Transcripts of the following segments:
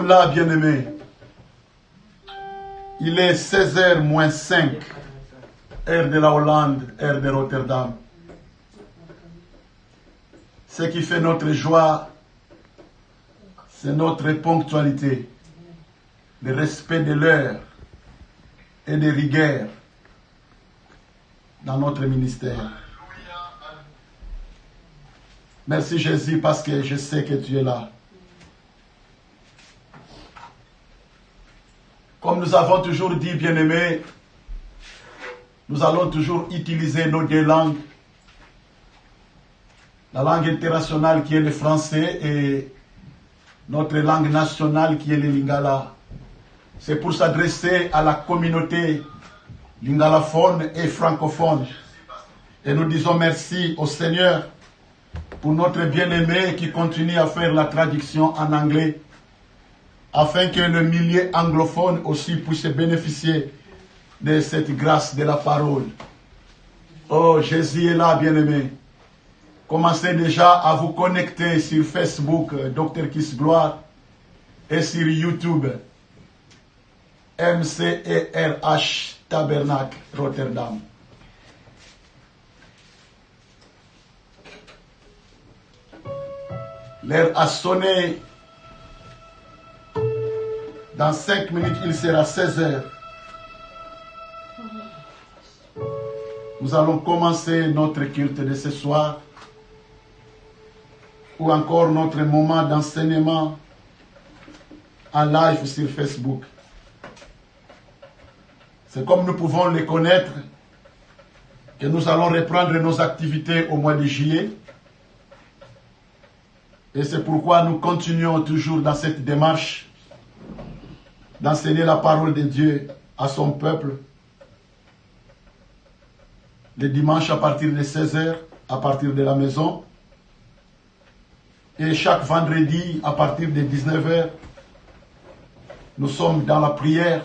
Là, bien-aimé, il est 16h moins 5, heure de la Hollande, heure de Rotterdam. Ce qui fait notre joie, c'est notre ponctualité, le respect de l'heure et de rigueur dans notre ministère. Merci Jésus parce que je sais que tu es là. Comme nous avons toujours dit, bien-aimés, nous allons toujours utiliser nos deux langues. La langue internationale qui est le français et notre langue nationale qui est le lingala. C'est pour s'adresser à la communauté lingalaphone et francophone. Et nous disons merci au Seigneur pour notre bien-aimé qui continue à faire la traduction en anglais, afin que le milieu anglophone aussi puisse bénéficier de cette grâce de la parole. Oh, Jésus est là, bien-aimé. Commencez déjà à vous connecter sur Facebook, Dr Kiss Gloire, et sur YouTube, MCERH Tabernacle Rotterdam. L'heure a sonné. Dans 5 minutes, il sera 16h. Nous allons commencer notre culte de ce soir, ou encore notre moment d'enseignement en live sur Facebook. C'est comme nous pouvons le connaître que nous allons reprendre nos activités au mois de juillet. Et c'est pourquoi nous continuons toujours dans cette démarche d'enseigner la parole de Dieu à son peuple le dimanche à partir de 16h, à partir de la maison, et chaque vendredi à partir de 19h, nous sommes dans la prière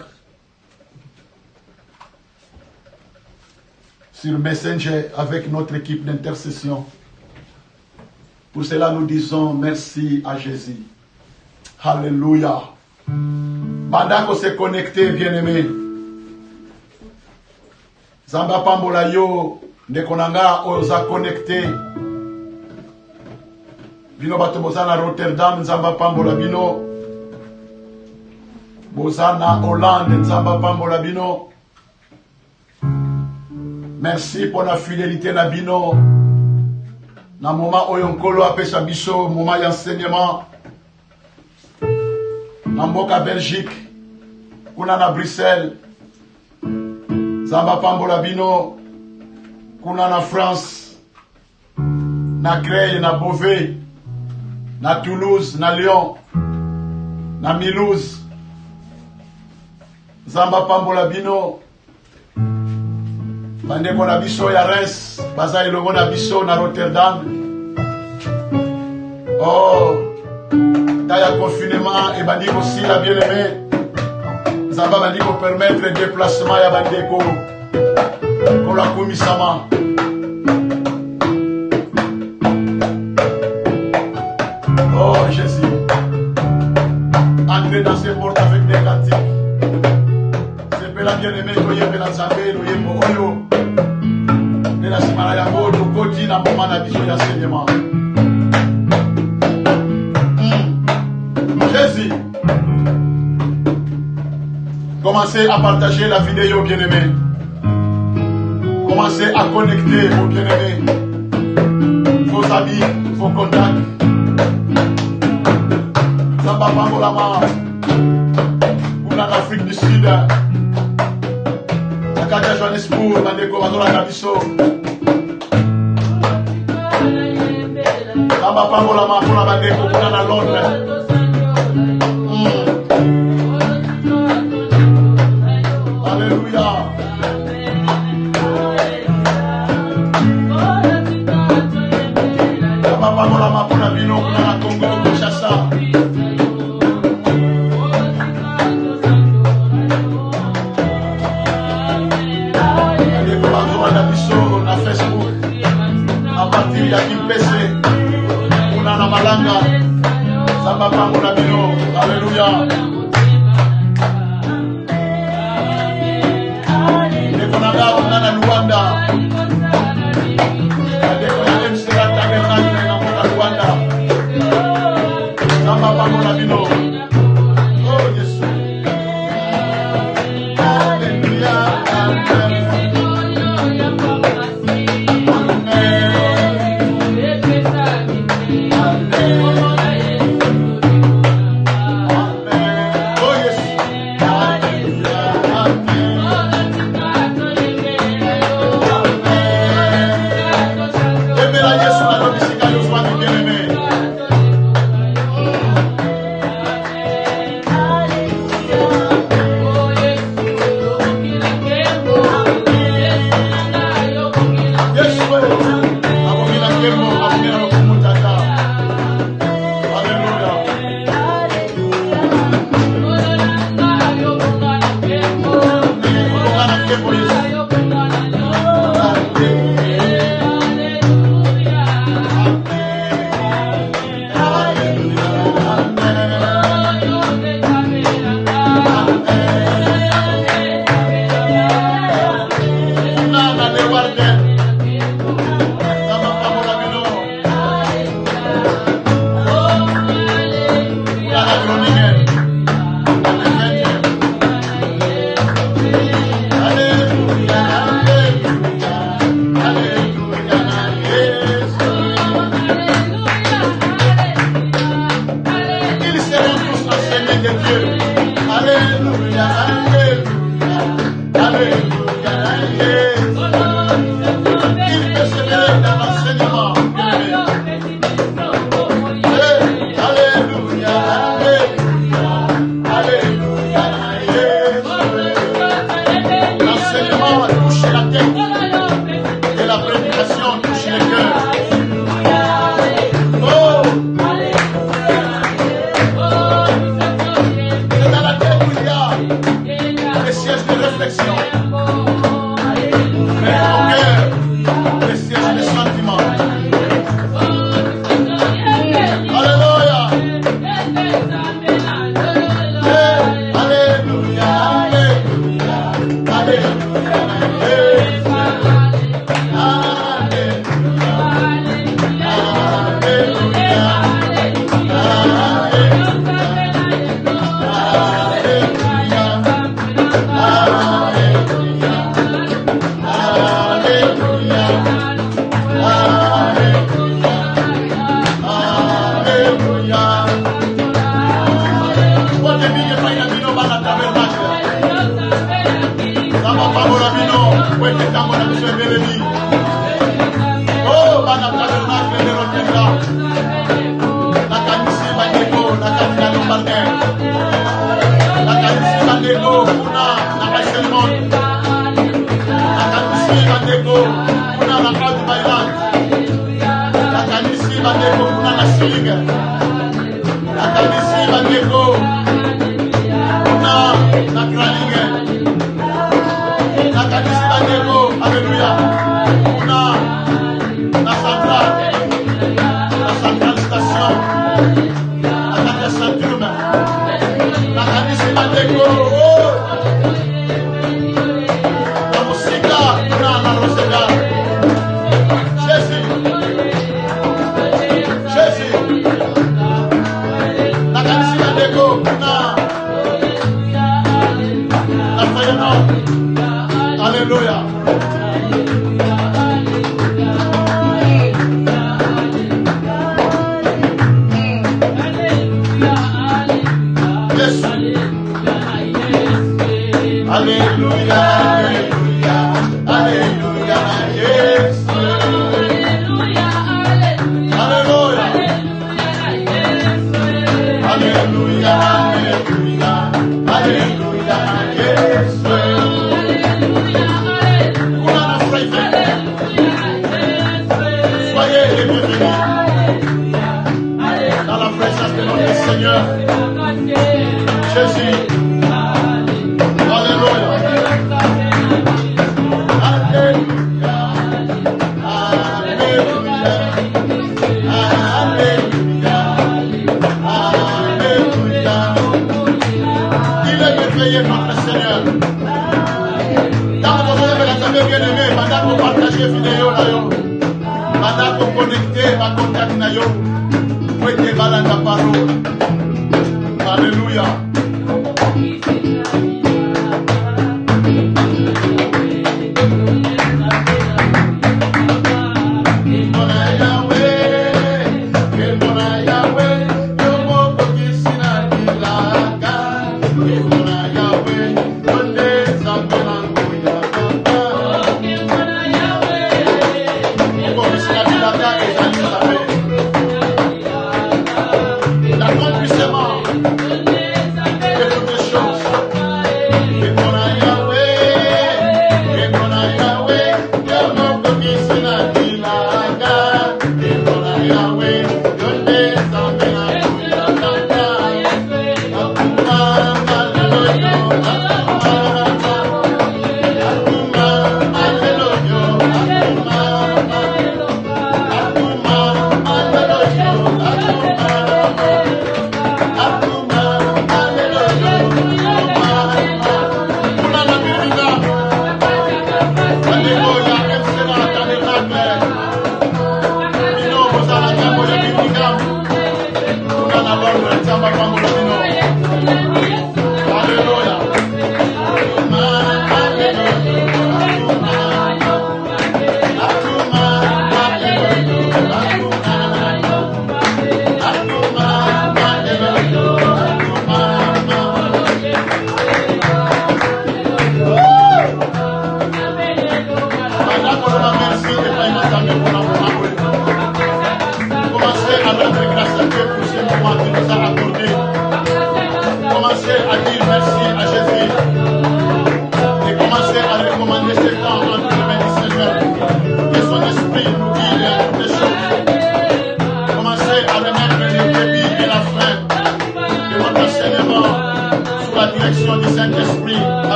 sur Messenger avec notre équipe d'intercession. Pour cela, nous disons merci à Jésus. Alléluia. Pendant qu'on s'est connecté, bien-aimé, Zamba Pambola yo, Nekonanga, osa connecté. Bino bato bozana Rotterdam, Zamba Pambola bino. Bozana Hollande, Zamba Pambola bino. Merci pour la fidélité na bino. Na moment oyonkolo apesa biso, moment d'enseignement. Na mboka Belgique, kuna na Bruxelles, Zamba Pambola bino, kuna na France, na Creil, na Beauvais, na Toulouse, na Lyon, na Mulhouse, Zamba Pambola bino, bandeko na biso ya Reims, baza elongo na biso na Rotterdam. Oh, dans le confinement, et bandiko aussi la bien-aimée, Zamba bandiko permettre le déplacement ya bandeko pour la commissama. Oh Jésus, entrez dans ces portes avec des cantiques. C'est pour la bien-aimée, Toye la Zambé, Toye Oyo, et la Simana Yango, Tokoti, na moment na biso d'enseignement. Jésus, commencez à partager la vidéo, bien-aimés. Commencez à connecter vos bien-aimés, vos amis, vos contacts. Zamba Pambolama, ou en Afrique du Sud, à Katia Johannesburg, Bandeko Bazola Kabiso. Zamba Pambolama, pour la Bandeko, pour la Londres. Alléluia. Papa mola mapona bino kuna Congo Kinshasa. Allez pour la na biso na Facebook. À partir ya Kimpese, kuna na Malanga. Zamba Pambola bino. Alléluia. Alléluia. Nekonanga onana Luanda. Adekona emsera tabernacle na mona Luanda. Samba pamona bino. Oh Yesu. Alléluia. Amen. accueillir notre Seigneur. Tant que vous avez bien aimé, pendant que vous partagez vidéo là, pendant que vous connectez à contact na yo, vous êtes malade la parole. Alléluia.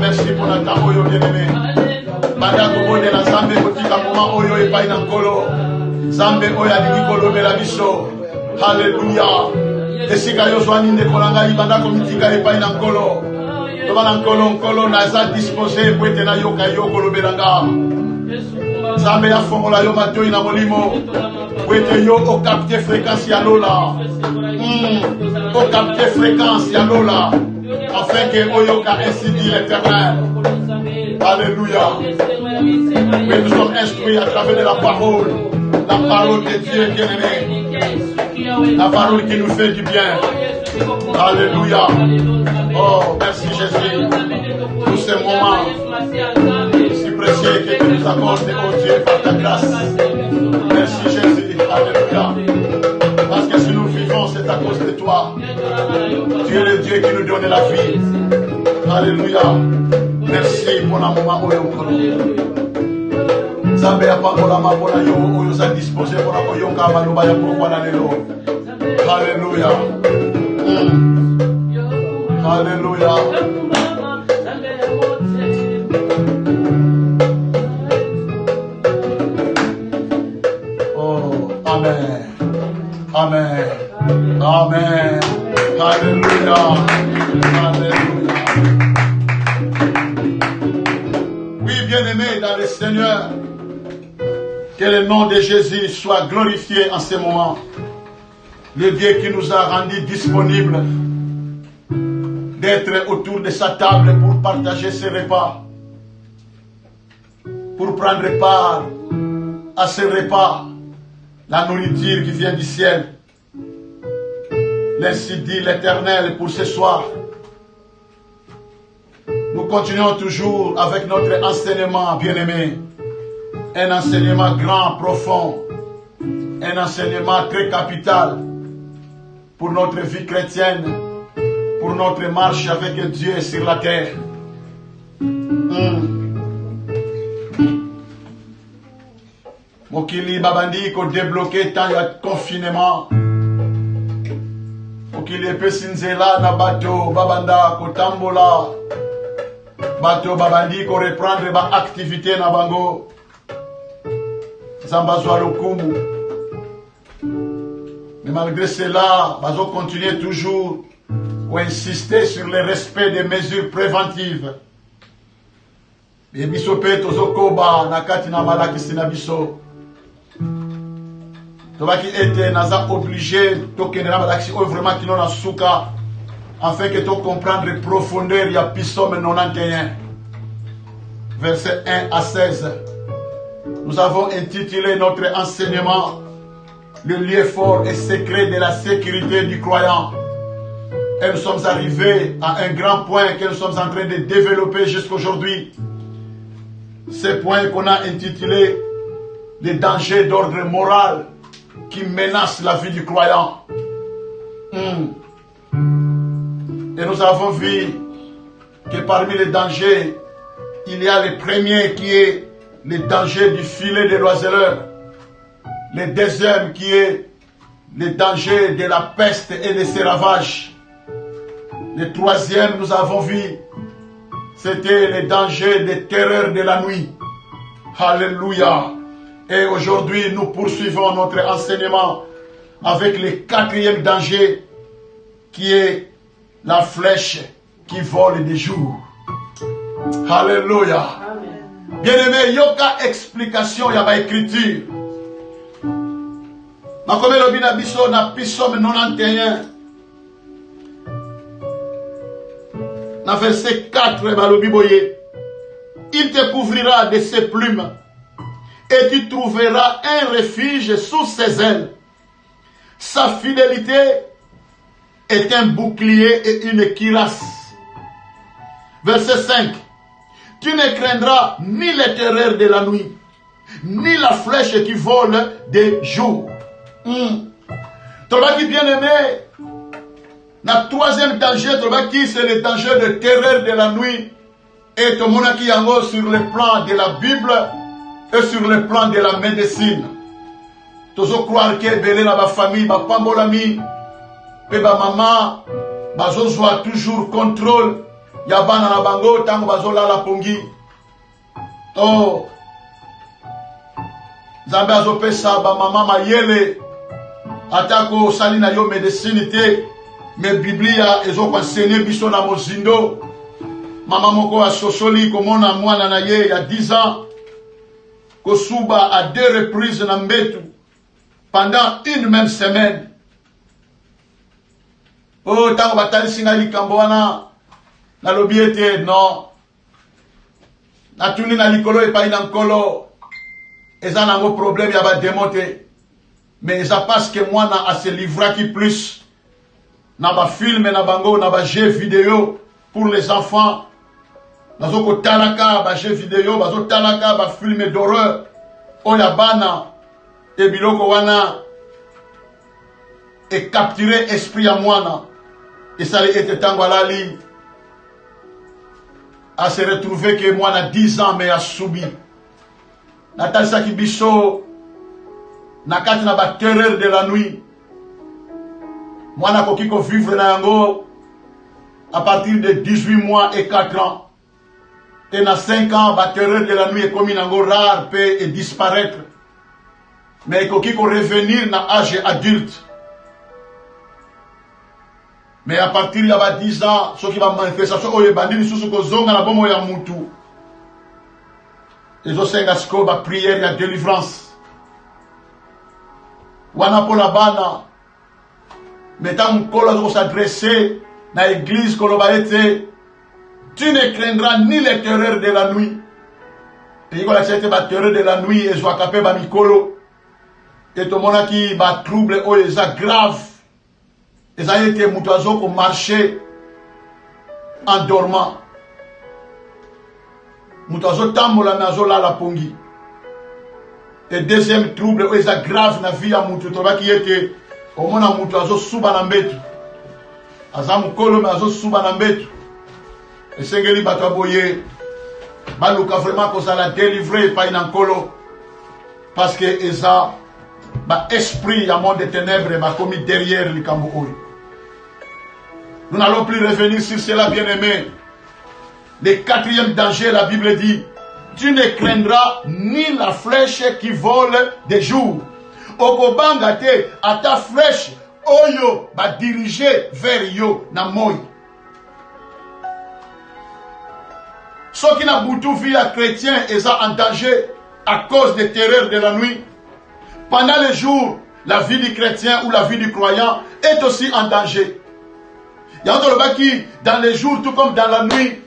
Merci pour la temps où bien aimé. Pendant que vous êtes dans Zambé, vous dites à moment où vous êtes dans le colo. Zambé, où vous êtes dans le colo. Alléluia. Et si vous êtes dans le colo, pendant que vous êtes dans le colo. Devant le colo, vous êtes disposé pour être dans le colo. Zambé a fait la yo mato ina molimo. Vous êtes au capté fréquence ya lola. Au capté fréquence ya lola. Afin que Oyoka ainsi dit l'Éternel. Alléluia. Mais nous sommes instruits à travers de la parole de Dieu bien-aimé. La parole qui nous fait du bien. Alléluia. Oh, merci Jésus. Pour ces moments si précieux que tu nous accordes, oh Dieu, par ta grâce. Merci Jésus. Alléluia. Parce que si nous vivons, c'est à cause de toi. Tu es le Dieu qui nous donne la vie. Alléluia. Merci pour la moment où nous sommes. Alléluia. Alléluia. Oh, Amen. Amen. Amen. Alléluia. Alléluia. Oui, bien-aimés dans le Seigneur, que le nom de Jésus soit glorifié en ce moment. Le Dieu qui nous a rendus disponibles d'être autour de sa table pour partager ses repas, pour prendre part à ce repas, la nourriture qui vient du ciel. Ainsi dit l'Éternel pour ce soir. Nous continuons toujours avec notre enseignement bien-aimé. Un enseignement grand, profond. Un enseignement très capital pour notre vie chrétienne, pour notre marche avec Dieu sur la terre. Mokili babandi ko débloqué tant il y a confinement. Mokili pesinzela na bato babanda ko tambola. Bato babandi ko reprendre ba activité na bango. Zambazwa lokumu. Mais malgré cela, ils ont continué toujours pour insister sur le respect des mesures préventives. Et biso pe tozokoba na kati na malakisi na biso. Tobaki ete naza obligé tokende na malakisi oyo vraiment kino na suka afin que tu comprendre profondeur il y a Psaume 91 verset 1 à 16. Nous avons intitulé notre enseignement le lieu fort et secret de la sécurité du croyant. Et nous sommes arrivés à un grand point que nous sommes en train de développer jusqu'aujourd'hui. Ce point qu'on a intitulé les dangers d'ordre moral qui menacent la vie du croyant. Et nous avons vu que parmi les dangers, il y a le premier qui est le danger du filet de l'oiseleur. Le deuxième qui est le danger de la peste et de ses ravages. Le troisième, nous avons vu, c'était le danger des terreurs de la nuit. Alléluia. Et aujourd'hui, nous poursuivons notre enseignement avec le quatrième danger qui est la flèche qui vole des jours. Alléluia. Bien-aimé, yoka explication, yaba écriture. Ma comme le bina biso na Psaume 91. Na verset 4, il te couvrira de ses plumes et tu trouveras un refuge sous ses ailes. Sa fidélité est un bouclier et une cuirasse. Verset 5. Tu ne craindras ni les terreurs de la nuit, ni la flèche qui vole de jour. Tolaki bien-aimé, le troisième danger, c'est le danger de terreur de la nuit. Et tout le monde qui est sur le plan de la Bible et sur le plan de la médecine. Toujours croire que belé na ba famille, ba pambolami, pe ba maman, bazo soit toujours contrôle. Yabana na bango tango bazo la pongi. Oh, Zambé azo pesa ba maman ma yele. Atako sali na yo médecine te. Mais Biblia ezo enseigné biso na mozindo. Maman moko a sosoli komona mwana na ye ya 10 ans. Kosuba à 2 reprises na mbetu. Pendant une même semaine. Oh, tango batali singa likambo wana na lobiete non. Na tuni na likolo e pa ina nkolo. Eza na ngo problème ya ba démonter. Mais ça parce que moi na a se livra qui plus na ba film na bango na ba jeu vidéo pour les enfants. Nazo ko talaka ba jeu vidéo, bazo talaka ba film d'horreur. Oya bana e biloko wana et capturer esprit à moi et ça était tango alali à se retrouver que moi na 10 ans mais a subi natal saki biso na kati na ba terreur de la nuit moi na koki ko vivre na yango à partir de 18 mois et 4 ans et na 5 ans ba terreur de la nuit est comme nango rare peut et disparaître mais koki ko revenir na âge adulte. Mais à partir de 10 ans, ce qui va manifestation, oye bandini susu ko zonga na bomo ya mutu. Ezo senga sko ba prière ya délivrance. Wana pour la bana. Mettons mkola zo s'adresser na église koloba ete. Tu ne craindras ni les terreurs de la nuit. Et il a accepté ba terreur de la nuit et zo akapé ba mikolo. Et tout le monde qui ba trouble oye ça grave. Et ça a été moutazo pour marcher en dormant. Moutazo tambola nazo la pongi. Et deuxième trouble, c'est grave na vie à moutou. Qui était au moins moutazo suba na mbetu. Azam kolo nazo suba na mbetu. Et sengeli bataboye. Baluka vraiment qu'on la délivrer par une kolo. Parce que Eza, esprit à monde des ténèbres, m'a commis derrière le Cambououi. Nous n'allons plus revenir sur cela, bien-aimé. Le quatrième danger, la Bible dit, tu ne craindras ni la flèche qui vole de jour. Okobangate à ta flèche, oyo ba diriger vers yo na moi. Ceux qui n'a boutou vie à chrétien et ça en danger à cause des terreurs de la nuit. Pendant les jours, la vie du chrétien ou la vie du croyant est aussi en danger. Il y a d'autres qui, dans les jours tout comme dans la nuit,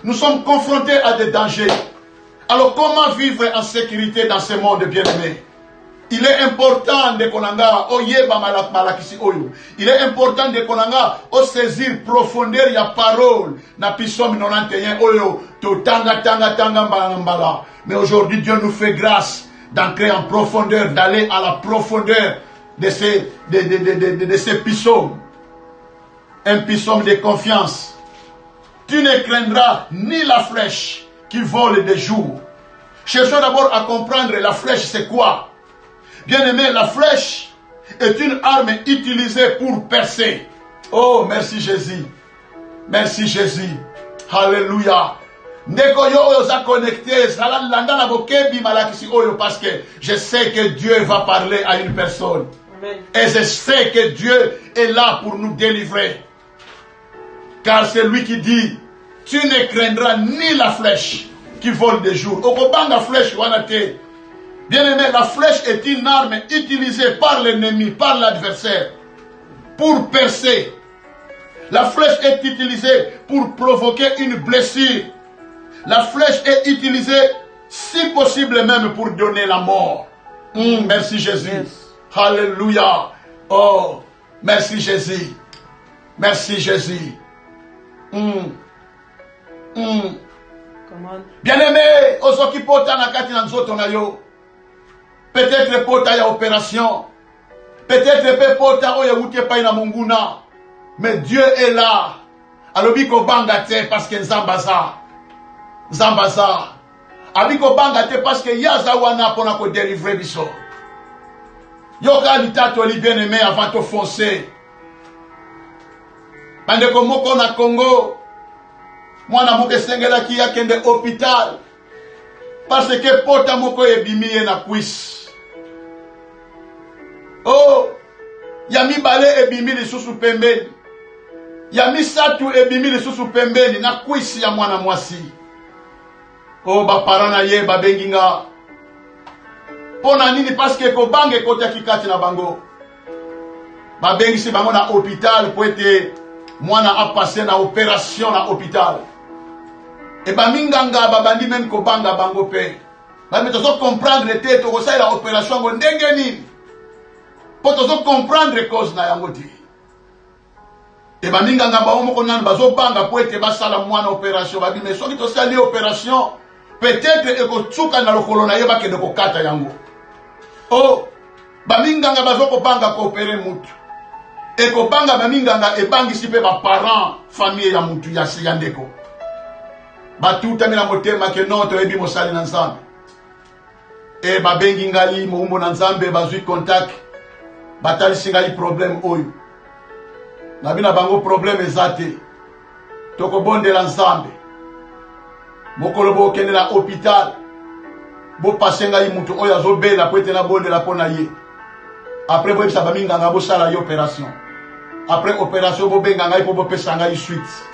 nous sommes confrontés à des dangers. Alors comment vivre en sécurité dans ce monde bien-aimé? Il est important de konanga oyeba malakisi oyo. Il est important de konanga o saisir profondeur ya parole na Psaume 91 oyo to tanga mbala. Mais aujourd'hui Dieu nous fait grâce d'entrer en profondeur, d'aller à la profondeur de ces psaumes. Un psaume de confiance. Tu ne craindras ni la flèche qui vole de jour. Cherchons d'abord à comprendre la flèche c'est quoi. Bien-aimé, la flèche est une arme utilisée pour percer. Oh, merci Jésus. Merci Jésus. Alléluia. Parce que je sais que Dieu va parler à une personne. Amen. Et je sais que Dieu est là pour nous délivrer. Car c'est lui qui dit, tu ne craindras ni la flèche qui vole de jour. Bien-aimé, la flèche est une arme utilisée par l'ennemi, par l'adversaire, pour percer. La flèche est utilisée pour provoquer une blessure. La flèche est utilisée, si possible même, pour donner la mort. Merci Jésus. Yes. Alléluia. Oh, merci Jésus. Merci Jésus. Bien-aimé, osoki pota na kati na nzoto na yo. Peut-être pota ya opération. Peut-être pe pota oya wutie pa na munguna. Mais Dieu est là. Alobi ko banga te parce que Zambaza. Zambaza. Abiko banga te parce que yaza wana pona ko délivrer biso. Yoka litato li bien-aimé avant de foncer. Bande ko moko na Congo. Mwana moke sengela ki yakende hôpital. Parce que pota moko ebimiye na kuis. Oh, yami bale ebimi lisusu pembeni. Yami satu ebimi lisusu pembeni na kuisi ya mwana mwasi. Oh, ba parana ye ba benginga. Pona nini parce que ko bange kota kikati na bango. Ba bengi si bango na hôpital pour être mwana a passé na opération na hôpital. Et ba minganga ba bandi même ko banga bango pe. Ba metozo comprendre te to ko sa la opération ngo ndenge nini. Pour te comprendre cause na yango ti. Et ba minganga ba omo ko nan bazo banga pour être ba sala mwana opération ba bi mais soki to sali opération peut-être e ko tsuka na lokolo na yeba ke de ko kata yango. Oh, ba minganga bazo ko banga ko opérer mutu. E ko banga ba minganga e bangi sipe ba parents famille ya mutu ya siyandeko. Ba tuta mina motema ke non to ebi mo sali na nzambe. E ba bengi ngali mo umbo na nzambe ba zui contact. Batali singali problème oyo. Nabina bango problème ezate. Toko bonde la nzambe. Mokolo bo kende na hôpital. Bo pasenga yi mutu oyo azobela po ete na bonde la pona ye. Après bo bisa baminganga bo sala yi opération. Après opération bo benga ngai po bo pesanga yi suite.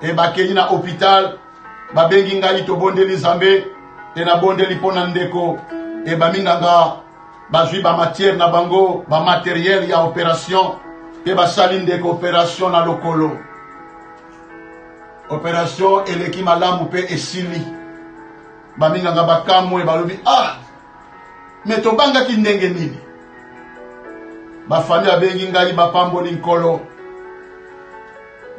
E ba kenyi na hôpital ba bengi ngai to bonde li nzambe te na bonde li pona ndeko e baminganga bazui ba matière na bango, ba matériel ya opération, pe ba salinde ko opération na lokolo. Opération eleki malamu pe esili. Ba minganga bakamwe balobi ah. Mais to banga ki ndenge nini? Ba famille abengi ngai ba pamboli nkolo.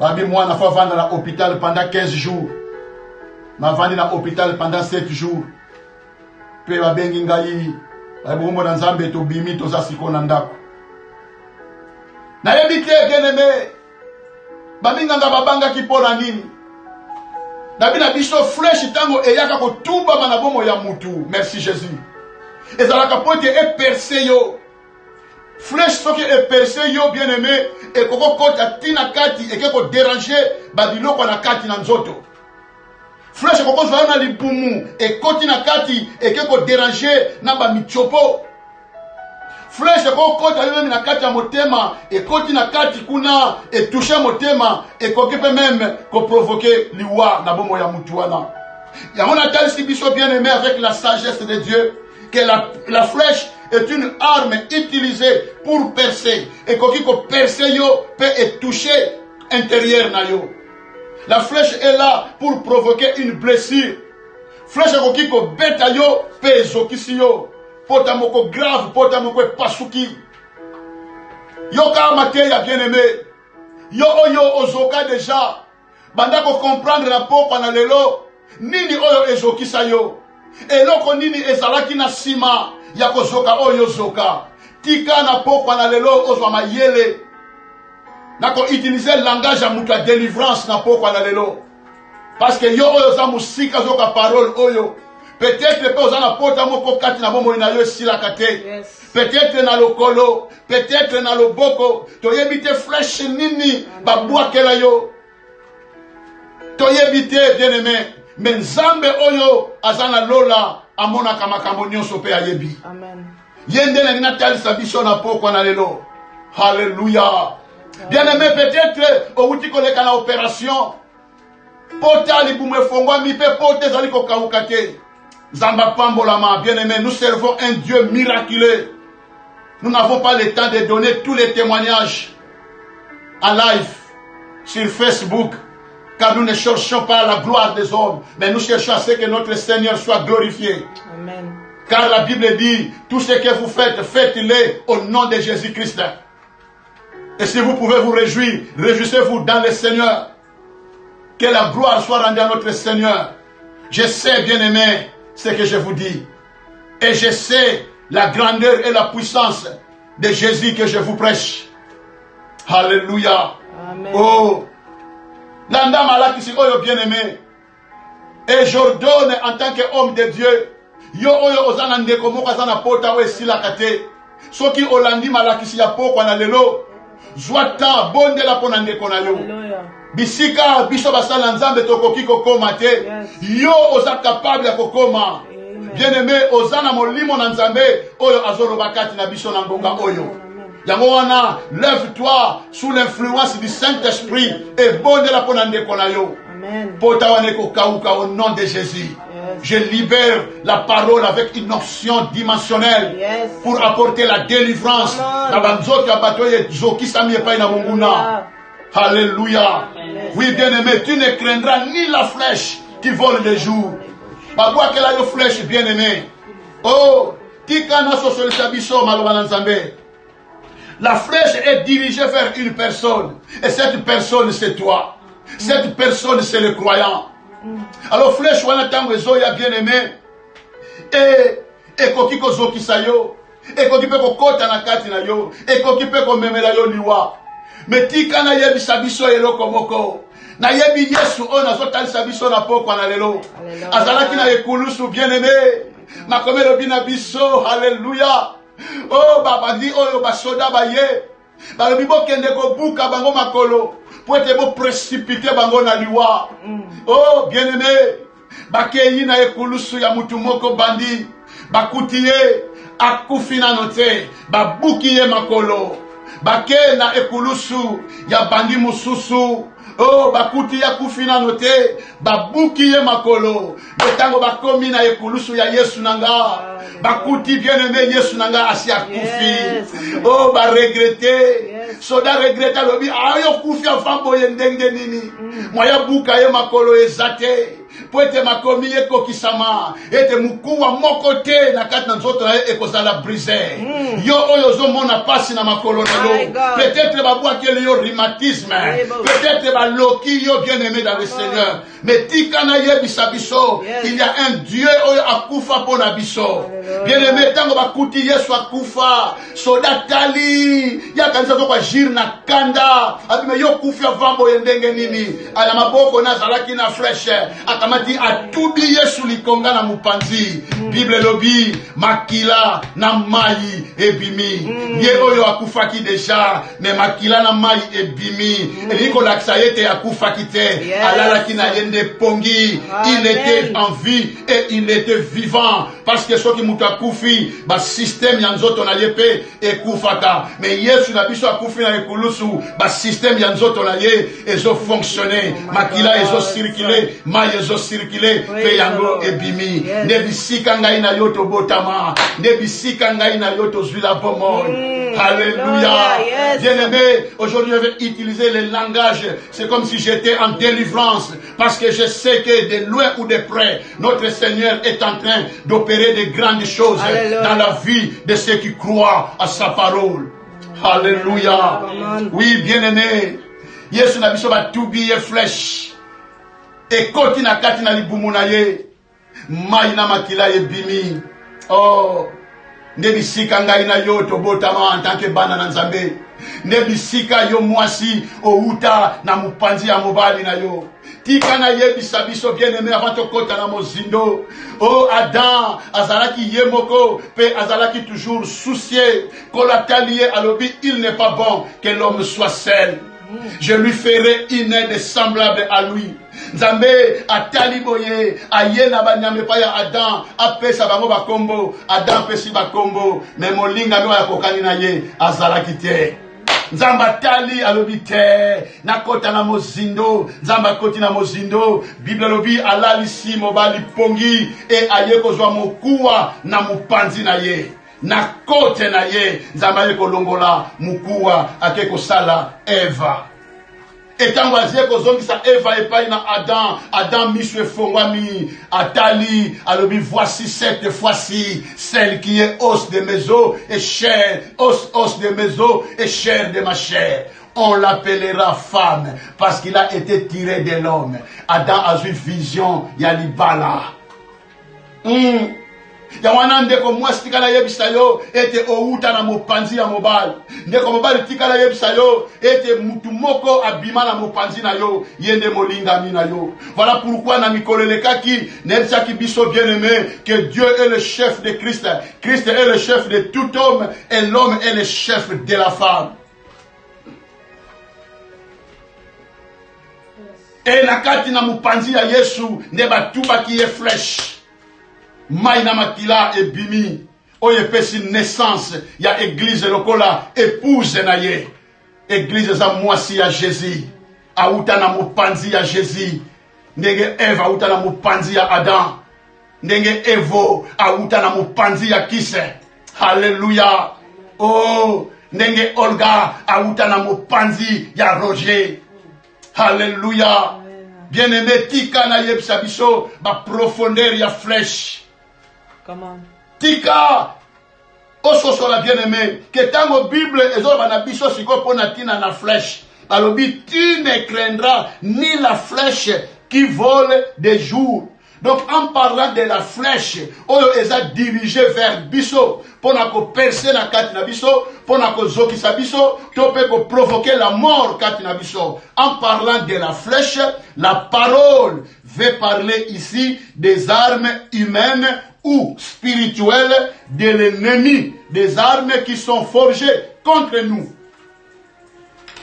Ba bi mwana fa vanda na hôpital pendant 15 jours. Ma vandi na hôpital pendant 7 jours. Pe ba bengi ngai Abumbo na nzambe to bimi to za siko na ndako. Na yebite bien-aimé. Baminganga babanga ki pona nini? Dabina biso flèche tango eyaka ko tumba manabomo ya mutu. Merci Jésus. Ezalaka pote e percé yo. Flèche soki e percé yo bien-aimé e koko kota tina kati e ke ko déranger babiloko na kati na nzoto. Flèche koko zwa na lipumu e koti na kati e ke ko déranger na ba michopo. Flèche kokota yo même na kati ya motema et koti na kati kuna et toucher motema et kokipe même ko provoquer liwa na bomo ya mutu wana. Ya on a tel si biso bien aimé avec la sagesse de Dieu que la flèche est une arme utilisée pour percer et koki ko percer yo peut et toucher intérieur na yo. La flèche est là pour provoquer une blessure. Flèche koki ko beta yo peut ezokisi yo. Pota moko grave, pota moko pasuki. Yo ka mate ya bien aimé. Yo oyo ozoka déjà. Banda ko comprendre la poko na lelo. Nini oyo ezokisa yo. Eloko nini ezalaki na sima ya kozoka oyo zoka. Tika na poko na lelo ozwa mayele. Nako utiliser le langage ya mutu ya délivrance na poko na lelo. Parce que yo oyo za musika zoka parole oyo. Peut-être que vous avez porté moko kati na bomo ina yo sila kate. Peut-être na lokolo, peut-être na loboko. To yebite flèche nini babwa kela yo. To yebite bien aimé. Mais nzambe oyo azana lola amona kama kambonyo sope ayebi. Amen. Yende na ngina tali sabiso na poko na lelo. Hallelujah. Bien aimé, peut-être au wuti koleka na opération. Pota li bumwe fongwa mi pe pote zali ko kaukate. Zamba Pambolama, bien-aimé, nous servons un Dieu miraculeux. Nous n'avons pas le temps de donner tous les témoignages en live sur Facebook, car nous ne cherchons pas la gloire des hommes, mais nous cherchons à ce que notre Seigneur soit glorifié. Amen. Car la Bible dit, tout ce que vous faites, faites-le au nom de Jésus-Christ. Et si vous pouvez vous réjouir, réjouissez-vous dans le Seigneur. Que la gloire soit rendue à notre Seigneur. Je sais, bien-aimé, ce que je vous dis. Et je sais la grandeur et la puissance de Jésus que je vous prêche. Alléluia. Amen. Oh. L'anda malaki oyo bien-aimé. Et j'ordonne en tant qu'homme de Dieu. Yo oyo ozana ndeko moko azana pota o esila kate. Soki olandi malaki si ya poko na lelo. Zwata bonde la pona ndeko na yo. Alléluia. Bisika biso basala nzambe tokoki kokoma te. Yo oza capable ya kokoma. Bien-aimé ozana molimo na nzambe oyo azoro bakati na biso na ngonga oyo. Yango wana lève-toi sous l'influence du Saint-Esprit et bonde la pona ndeko na yo. Amen. Pota wane ko kauka au nom de Jésus. Je libère la parole avec une option dimensionnelle pour apporter la délivrance. Na banzoto ya bato ye zoki sami epai na munguna. Alléluia. Oui, bien-aimé, tu ne craindras ni la flèche qui vole le jour. Babwa que la flèche, bien-aimé. Oh, tika na sosolisa biso malobana nzambe. La flèche est dirigée vers une personne. Et cette personne, c'est toi. Cette personne, c'est le croyant. Alors, flèche, wana tango ezoya, bien-aimé. Et koki ko zokisa yo. Et koki pe ko kota na kati na yo. Et koki pe ko memela yo liwa. Mais tika na yebi sabiso eloko moko. Na yebi Yesu ona zotalisa biso na poko na lelo. Azalaki na ekulusu bien-aimé. Makomelo bina biso. Alléluia. Oh babandi oyo basoda baye. Balobi bokende ko buka bango makolo. Po ete bo précipiter bango na liwa. Oh bien-aimé. Bakeyi na ekulusu ya mutu moko bandi. Bakutiye akufi na note. Babukiye makolo. Bake na ekulusu ya bandi mususu. Oh, bakuti ya kufina note, babuki ye makolo. Betango bakomi na ekulusu ya Yesu nanga. Bakuti bien-aimé Yesu nanga asi akufi. Oh, ba regretter. Soda regretta lobi, ayo kufi afambo ye ndenge nini. Mwaya buka ye makolo ezate. Po ete makomi ye kokisama. Ete mukuwa moko te na kati na nzoto na ye ekozala brise. Yo oyo zo mona pasi na makolo na yo. Peut-être babwa kele yo rhumatisme. Peut-être ba loki yo bien-aimé dans le Seigneur. Mais tikana ye bisabiso. Il y a un Dieu oyo akufa po na biso. Bien-aimé tango bakuti Yesu akufa. Soda tali. Ya kanisa zo kwa jir na kanda. Abime yo kufi avambo ye ndenge nini. Ala maboko na zalaki na flèche. amati atubi Yesu likonga na mupanzi. Bible lobi makila na mai ebimi. Ye oyo akufaki deja, mais makila na mai ebimi. Eliko laksayete akufaki te, alala ki na yende pongi. Il était en vie et il était vivant. Parce que ce qui muta kufi, ba système yanzoto na yepe ekufaka. Mais Yesu na biso akufi na ekulusu, ba système yanzoto na ye ezo fonctionner. Makila ezo circuler, mai ezo circuler, pe yango ebimi. Ne bisika ngai na yoto botama, ne bisika ngai na yoto zwila bomon. Alléluia. Bien-aimé, aujourd'hui je vais utiliser le langage. C'est comme si j'étais en délivrance. Parce que je sais que de loin ou de près, notre Seigneur est en train d'opérer de grandes choses dans la vie de ceux qui croient à sa parole. Alléluia. Oui, bien-aimé. Yesu na biso ba tubi ye flèche. Et koti na kati na libumu na ye. Mai na makila ye bimi. Oh. Nebisika ngai na yo tobotama en tant que bana na Nzambe. Nebisika yo mwasi outa na mupanzi ya mobali na yo. Tika na yebisa biso bien-aimé avant tokota na mozindo. Oh Adam, azalaki yemoko, pe azalaki toujours soucié. Kolatalié alobi, il n'est pas bon que l'homme soit seul. Je lui ferai une aide semblable à lui. Nzambe atali boye ayena banyame pa ya Adam apesa bango bakombo Adam pesi bakombo mais molinga no ya kokani na ye azalaki te. Nzamba tali alobi te nakota na mozindo nzamba koti na mozindo Bible lobi alali si mobali pongi e aye kozwa mokuwa na mupanzi na ye na kote na ye nzamba ye kolongola mukuwa ake kosala Eva. Etango azie kozongisa Eva epai na Adam, Adam miswe fongwami, atali, alobi voici cette fois-ci, celle qui est os de mes os et chair, os de mes os et chair de ma chair. On l'appellera femme parce qu'il a été tiré de l'homme. Adam a eu vision, yalibala. Yawana ndeko mwasi tikala yebisa yo ete outa na mopanzi ya mobali. Ndeko mobali tikala yebisa yo ete mutu moko abima na mopanzi na yo yende molinga mi na yo. Voilà pourquoi na mikolelekaki nebisaki biso bien-aimé que Dieu est le chef de Christ. Christ est le chef de tout homme et l'homme est le chef de la femme. Et nakati na mopanzi ya Yesu neba tuba ki ye flèche. Maïna makila et bimi. Oye pesi naissance. Ya église lokola épouse na ye. Église za mwasi ya Jésus. Aouta na mupanzi ya Jésus. Ndenge Eve aouta na mupanzi ya Adam. Ndenge Evo aouta na mupanzi ya Kise. Alléluia. Oh. Ndenge Olga aouta na mupanzi ya Roger. Alléluia. Bien-aimé tika na yebisa biso ba profondeur ya flèche. Comment? Tika ososo la bien-aimé que tango Bible ezoba na biso siko pona tina na flèche. Alobi tu ne craindras ni la flèche qui vole de jour. Donc en parlant de la flèche, oyo eza dirigé vers biso pona ko percer na kati na biso, pona ko zokisa biso, to pe ko provoquer la mort kati na biso. En parlant de la flèche, la parole veut parler ici des armes humaines ou spirituelles de l'ennemi, des armes qui sont forgées contre nous.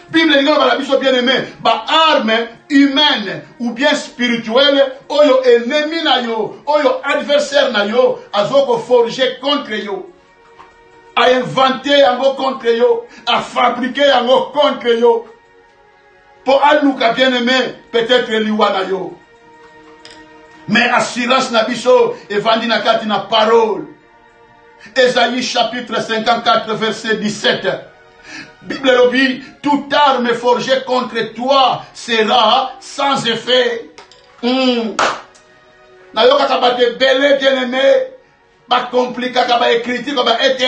Bible dit bien aimé, ba armes humaines ou bien spirituelles, oyo ennemi na yo, oyo adversaire na yo, azoko forger contre yo, a inventer yango contre yo, a fabriquer yango contre yo, pour aluka bien aimé, peut-être liwa na yo. Mais assurance na biso evandi na kati na parole. Ésaïe chapitre 54 verset 17. Bible dit, toute arme forgée contre toi sera sans effet. Na yo kaka ba te belé bien aimé, ba compliqué kaka ba écriture ba été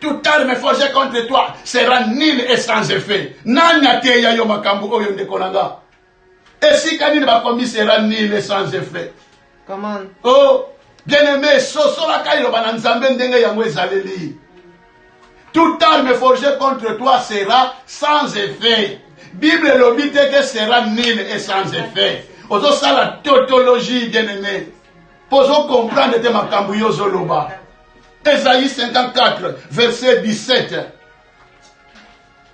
toute arme forgée contre toi sera nulle et sans effet. Nanya te ya yo makambu oyo ndekonanga. Et si kanini ba commis sera nulle et sans effet. Comment? Oh, bien-aimé, sosola kailo bananzambe ndenge yango ezaleli. Toute arme forgée contre toi sera sans effet. Bible l'obité que sera nulle et sans effet. Ozo ça la tautologie, bien-aimé. Poso comprendre te makambu yo zoloba. Ésaïe 54, verset 17.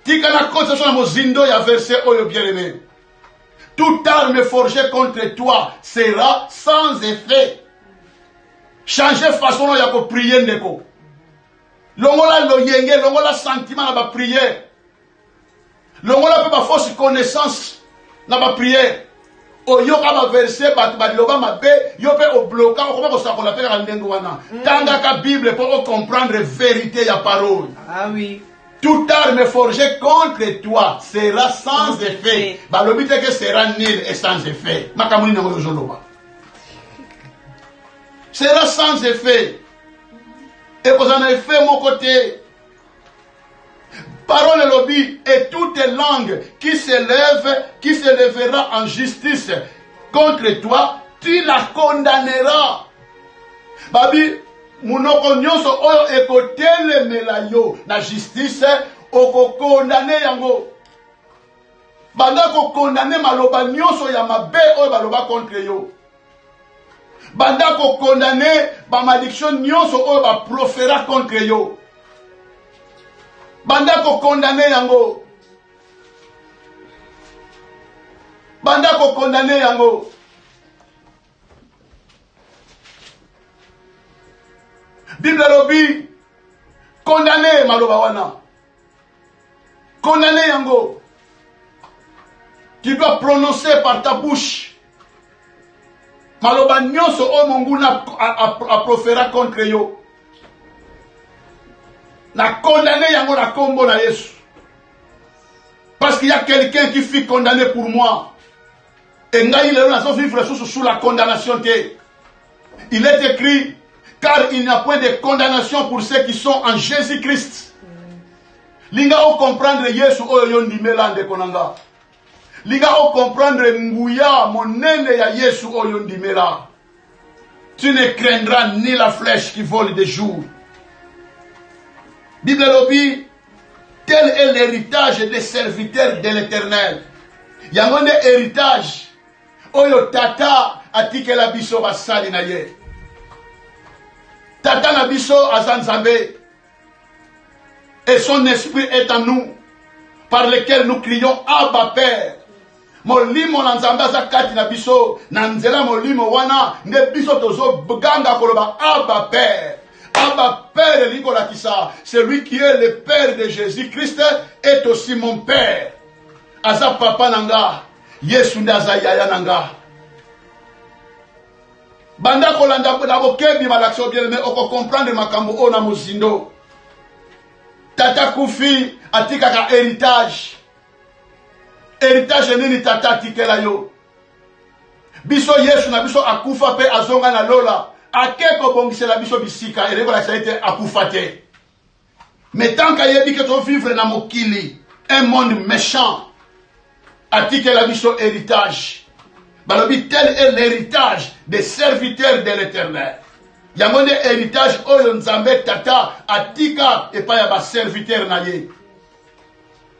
Tika na kote so na mozindo ya verset oyo bien-aimé. Toute arme forgée contre toi sera sans effet. Changer façon ya ko prier ndeko. Longola loyenge, longola sentiment na ba prière. Longola pe ba fausse connaissance na ba prière. Oyo ka ba verset ba loba mabe, yo pe o bloquer ko ba ko sakola pe ka ndengo wana. Tanga ka Bible pour comprendre vérité ya parole. Ah oui. Toute arme forgée contre toi sera sans effet. Balobi te que sera nul et sans effet. Makamuni na yo joloba. Sera sans effet. Et vous en avez fait mon côté. Parole lobby et toute langue qui se lèvera en justice contre toi, tu la condamneras. Babi, munoko nyonso oyo ekotelemela yo na justice oko condamner yango. Banda ko condamner maloba nyonso ya mabe oyo baloba contre yo. Banda ko condamner ba malédiction nyonso oyo ba proféra contre yo. Banda ko condamner yango. Banda ko condamner yango. Bible lobi condamner maloba wana. Condamner yango. Tu dois prononcer par ta bouche. Maloba nyonso o monguna a proféra contre yo. Na condamné yango na kombo na Yesu. Parce qu'il y a quelqu'un qui fut condamné pour moi. Et nga il est là vivre sous la condamnation. Il est écrit car il n'y a point de condamnation pour ceux qui sont en Jésus-Christ. Linga o comprendre Yesu o yondi melande konanga. Linga o comprendre nguya monene ya Yesu o yondi mela. Tu ne craindras ni la flèche qui vole de jour. Bible lobi, tel est l'héritage des serviteurs de l'Éternel. Yangonde héritage. Oyo tata atike la biso basali na ye. Tata na biso azanzambe. Et son esprit est en nous, par lequel nous crions Abba Père. Molimo na nzambe azakati na biso, na nzela molimo wana, ne biso tozo buganga koloba Abba Père. Abba Père Nicolas Kissa, celui qui est le Père de Jésus-Christ, est aussi mon Père. Aza papa nanga, Yesu ndaza yaya nanga. Banda kolanda na bokebi malaksio bien mais oko comprendre makambo ona mozindo. Tata kufi atika ka héritage. Héritage nini tata atikela yo. Biso Yesu na biso akufa pe azonga na lola. Akeko bongisela biso bisika eleko la salite akufa te. Mais tant qu'il y a dit que tu vivre dans mokili, un monde méchant, atikela biso héritage. Balobi tel est l'héritage des serviteurs de l'Éternel. Yamonde héritage oyo nzambe tata atika et pas ya ba serviteur na ye.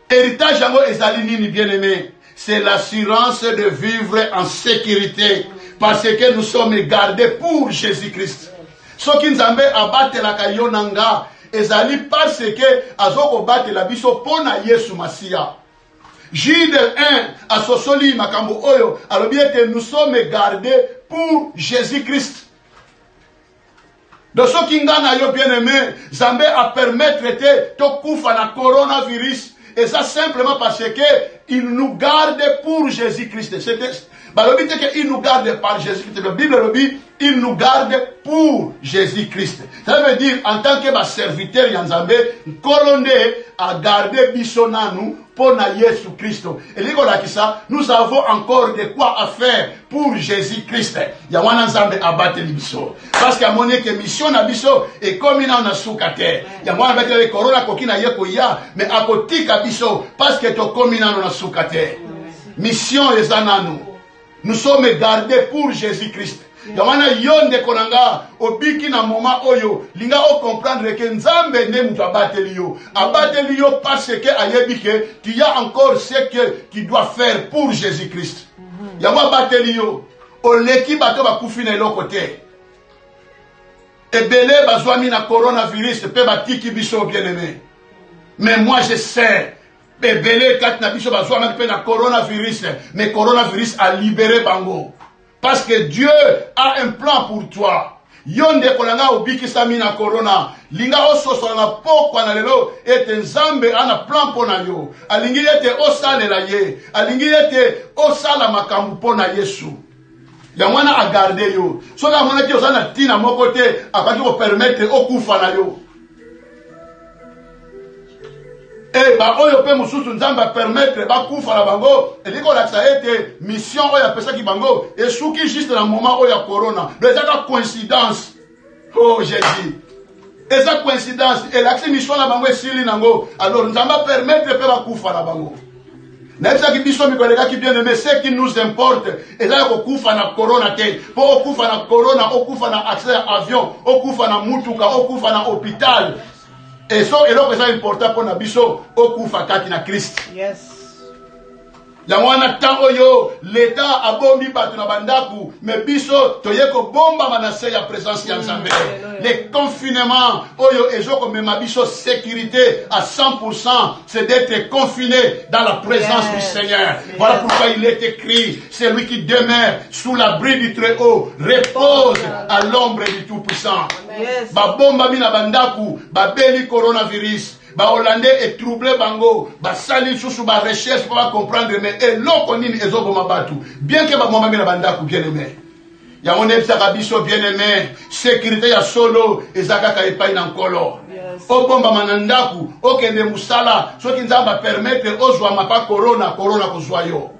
Héritage yango ezali nini bien-aimé? C'est l'assurance de vivre en sécurité parce que nous sommes gardés pour Jésus-Christ. Soki nzambe abatelaka yo nanga ezali parce que azoko batela biso pona Yesu Masia. Jude 1 asosoli makambo oyo alobi ete nous sommes gardés pour Jésus-Christ. De ce qui ngana yo bien-aimé, Zambé a permettre de tokufa na coronavirus. Et ça simplement parce que il nous garde pour Jésus-Christ. Balobi te que il nous garde par Jésus-Christ. La Bible le dit, il nous garde pour Jésus-Christ. Ça veut dire en tant que serviteur Yanzambé, Kolonde a gardé bisonanu pour Jésus-Christ. Et nous avons encore de quoi à faire pour Jésus-Christ. Yawana Nzambe abattre biso. Parce que mon mission na biso et comme il en a soukate. Yawana avec le corona kokina yeko ya mais à côté biso parce que to comme il en a soukate. Mission ezananu. Nous sommes gardés pour Jésus-Christ. Yawana yonde konanga obiki na moment oyo linga o comprendre que Nzambe ne mutu abateli yo. Abateli yo parce que ayebi que tu y a encore ce que tu dois faire pour Jésus-Christ. Yawa bateli yo. Oleki bato bakufi na eloko te. Ebele bazwami na coronavirus pe batiki biso bien-aimé. Mais moi je sais, ebele kat na biso bazwami pe na coronavirus, mais coronavirus a libéré bango. Parce que Dieu a un plan pour toi. Yonde kolanga obikisami na corona. Linga ososo na pokwa na lelo ete nzambe ana plan pona yo. Alingi ete osalela ye. Alingi ete osala makambu pona Yesu. Ya mwana a garder yo. So ka mwana ki osana tina moko te akaki ko permettre okufa na yo. Et ba oyo pe mususu nzamba permettre ba kufa la bango eliko la ete mission oyo pesa ki bango et souki juste na moment oyo corona mais ça coïncidence. Oh Jésus, et ça coïncidence et la mission la bango esili nango alors nzamba permettre pe ba kufa la bango na ça ki biso mi kolega ki bien aimé ce qui nous importe et ça ko kufa na corona te po kufa na corona okufa na accès à avion okufa na mutuka okufa na hôpital. Et so eloko eza important pour na biso okufa kati na Christ. Yes. Ya mwana temps oyo l'État abombi bato na bandaku mais biso toyeko bomba manase ya présence ya Nzambe. Les confinements oyo ezoko mema biso sécurité à 100%, c'est d'être confiné dans la présence du Seigneur. Voilà pourquoi il est écrit, celui qui demeure sous l'abri du Très-Haut repose à l'ombre du Tout-Puissant. Ba bomba mina bandaku, ba beli coronavirus. Ba Hollandais est troublé bango, ba sali sous ba recherche pour comprendre mais et loko nini ezobo mabatu. Bien que ba bomba mina bandaku bien aimé. Ya on ebisa biso bien aimé, sécurité ya solo ezaka ka epai na nkolo. O bomba manandaku, o kende musala, so ki nzamba permettre ozwa mapa corona kozwa yo.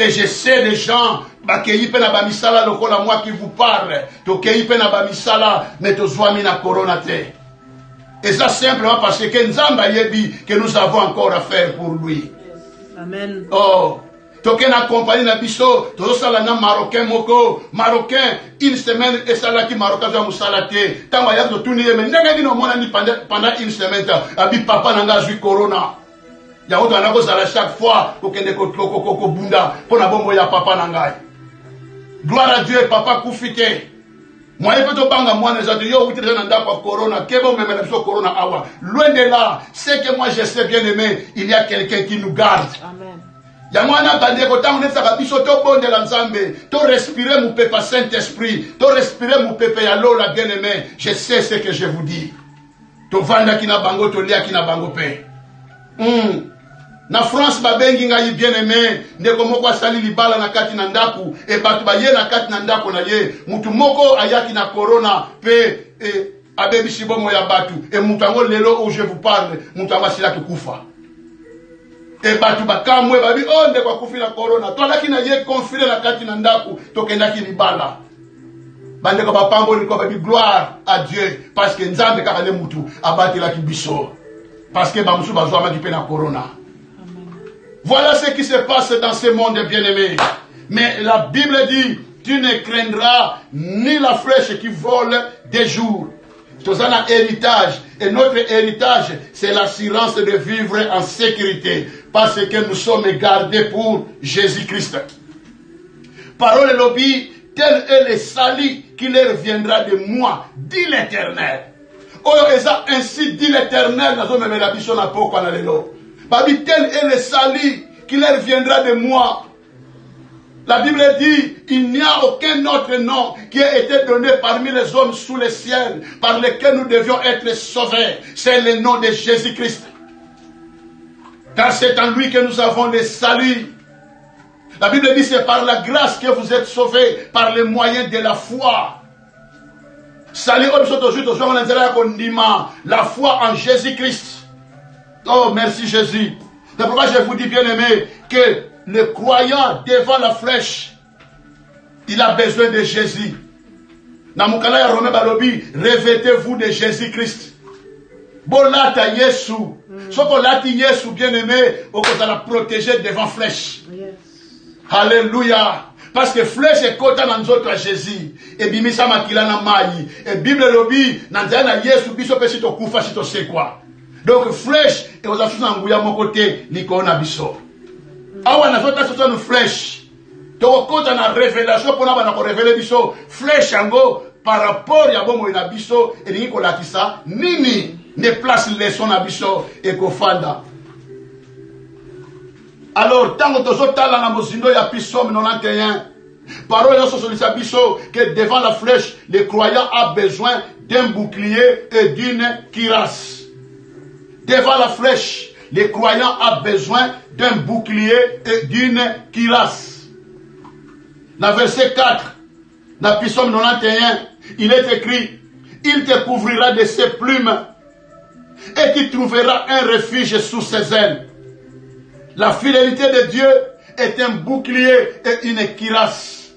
Et je sais des gens bakei pe na ba misala lokola moi qui vous parle, to kei pe na ba misala mais to zwa mina corona te. Et ça simplement parce que Nzamba yebi que nous avons encore à faire pour lui. Amen. Oh, token accompagné na biso, to sala na marocain moko, marocain une semaine et sala ki marocain za musalate. Tamba ya to tuni mais ndenge dino mona ni pendant une semaine abi papa nanga zui corona. Ya oto anako sala chaque fois ko kende ko bunda pona bombo ya papa nangai. Gloire à Dieu, papa kufite. Moi, je peux te banga moi, les autres, yo, vous êtes dans corona, qu'est-ce que même sur corona awa. Loin de là, c'est que moi, je sais bien aimé, il y a quelqu'un qui nous garde. Amen. Ya moi, na bande ko tant on est ça biso to bon de l'ensemble, to respirer mon papa Saint-Esprit, to respirer mon papa ya lo la bien-aimé, je sais ce que je vous dis. To vanda ki na bango, to lia ki na bango pe. Na France babengi ngai bien aimé ndeko moko asali libala na kati na ndaku e batu ba ye na kati na ndaku na ye mutu moko ayaki na corona pe abebishi bomo ya batu e mutu ngo lelo où je vous parle mutu amasila kufa e batu bakamwe babi oh ndeko kufi na corona to alaki na ye confiné na kati na ndaku to kendaki libala bandeko bapambo liko babi gloire à Dieu parce que nzambe kakale mutu abatela ki biso parce que bamusu bazwa ma ki na corona. Voilà ce qui se passe dans ce monde bien-aimé. Mais la Bible dit, tu ne craindras ni la flèche qui vole des jours. C'est un héritage. Et notre héritage, c'est l'assurance de vivre en sécurité. Parce que nous sommes gardés pour Jésus-Christ. Parole lobby, tel est le salut qui leur viendra de moi, dit l'Éternel. Oh, ainsi dit l'Éternel, nous sommes la bichon à pourquoi on lelo. Babi, tel est le salut qui leur viendra de moi. La Bible dit, il n'y a aucun autre nom qui a été donné parmi les hommes sous le ciel, par lequel nous devions être sauvés. C'est le nom de Jésus-Christ. Car c'est en lui que nous avons le salut. La Bible dit, c'est par la grâce que vous êtes sauvés, par le moyen de la foi. Salut, la foi en Jésus-Christ. Oh, merci Jésus. C'est pourquoi je vous dis, bien aimé, que le croyant devant la flèche, il a besoin de Jésus. Namukala ya Romain Balobi, revêtez-vous de Jésus-Christ. Bolata Yesu. Soko lati Yesu, bien aimé, on va la protéger devant flèche. Alléluia. Parce que flèche est côté dans notre Jésus. Et bimisa makila na mayi. Et Bible lobi, nanzana Yesu, biso pesi to kufa si to se quoi. Donc flèche et aux affaires en mon côté l'icône abisso. Awa na zota sur une flèche. tokokota na révélation pona bana ko révéler biso flèche yango par rapport ya bomo na biso elingi kolakisa nini ne place leçon na biso ekofanda. Alors tango tozotala na mozindo ya Psaume 91, parole yo sosolisa biso que devant la flèche le croyant a besoin d'un bouclier et d'une cuirasse. Devant la flèche le croyant a besoin d'un bouclier et d'une cuirasse. Dans verset 4, dans Psaume 91, il est écrit: il te couvrira de ses plumes et tu trouveras un refuge sous ses ailes. La fidélité de Dieu est un bouclier et une cuirasse.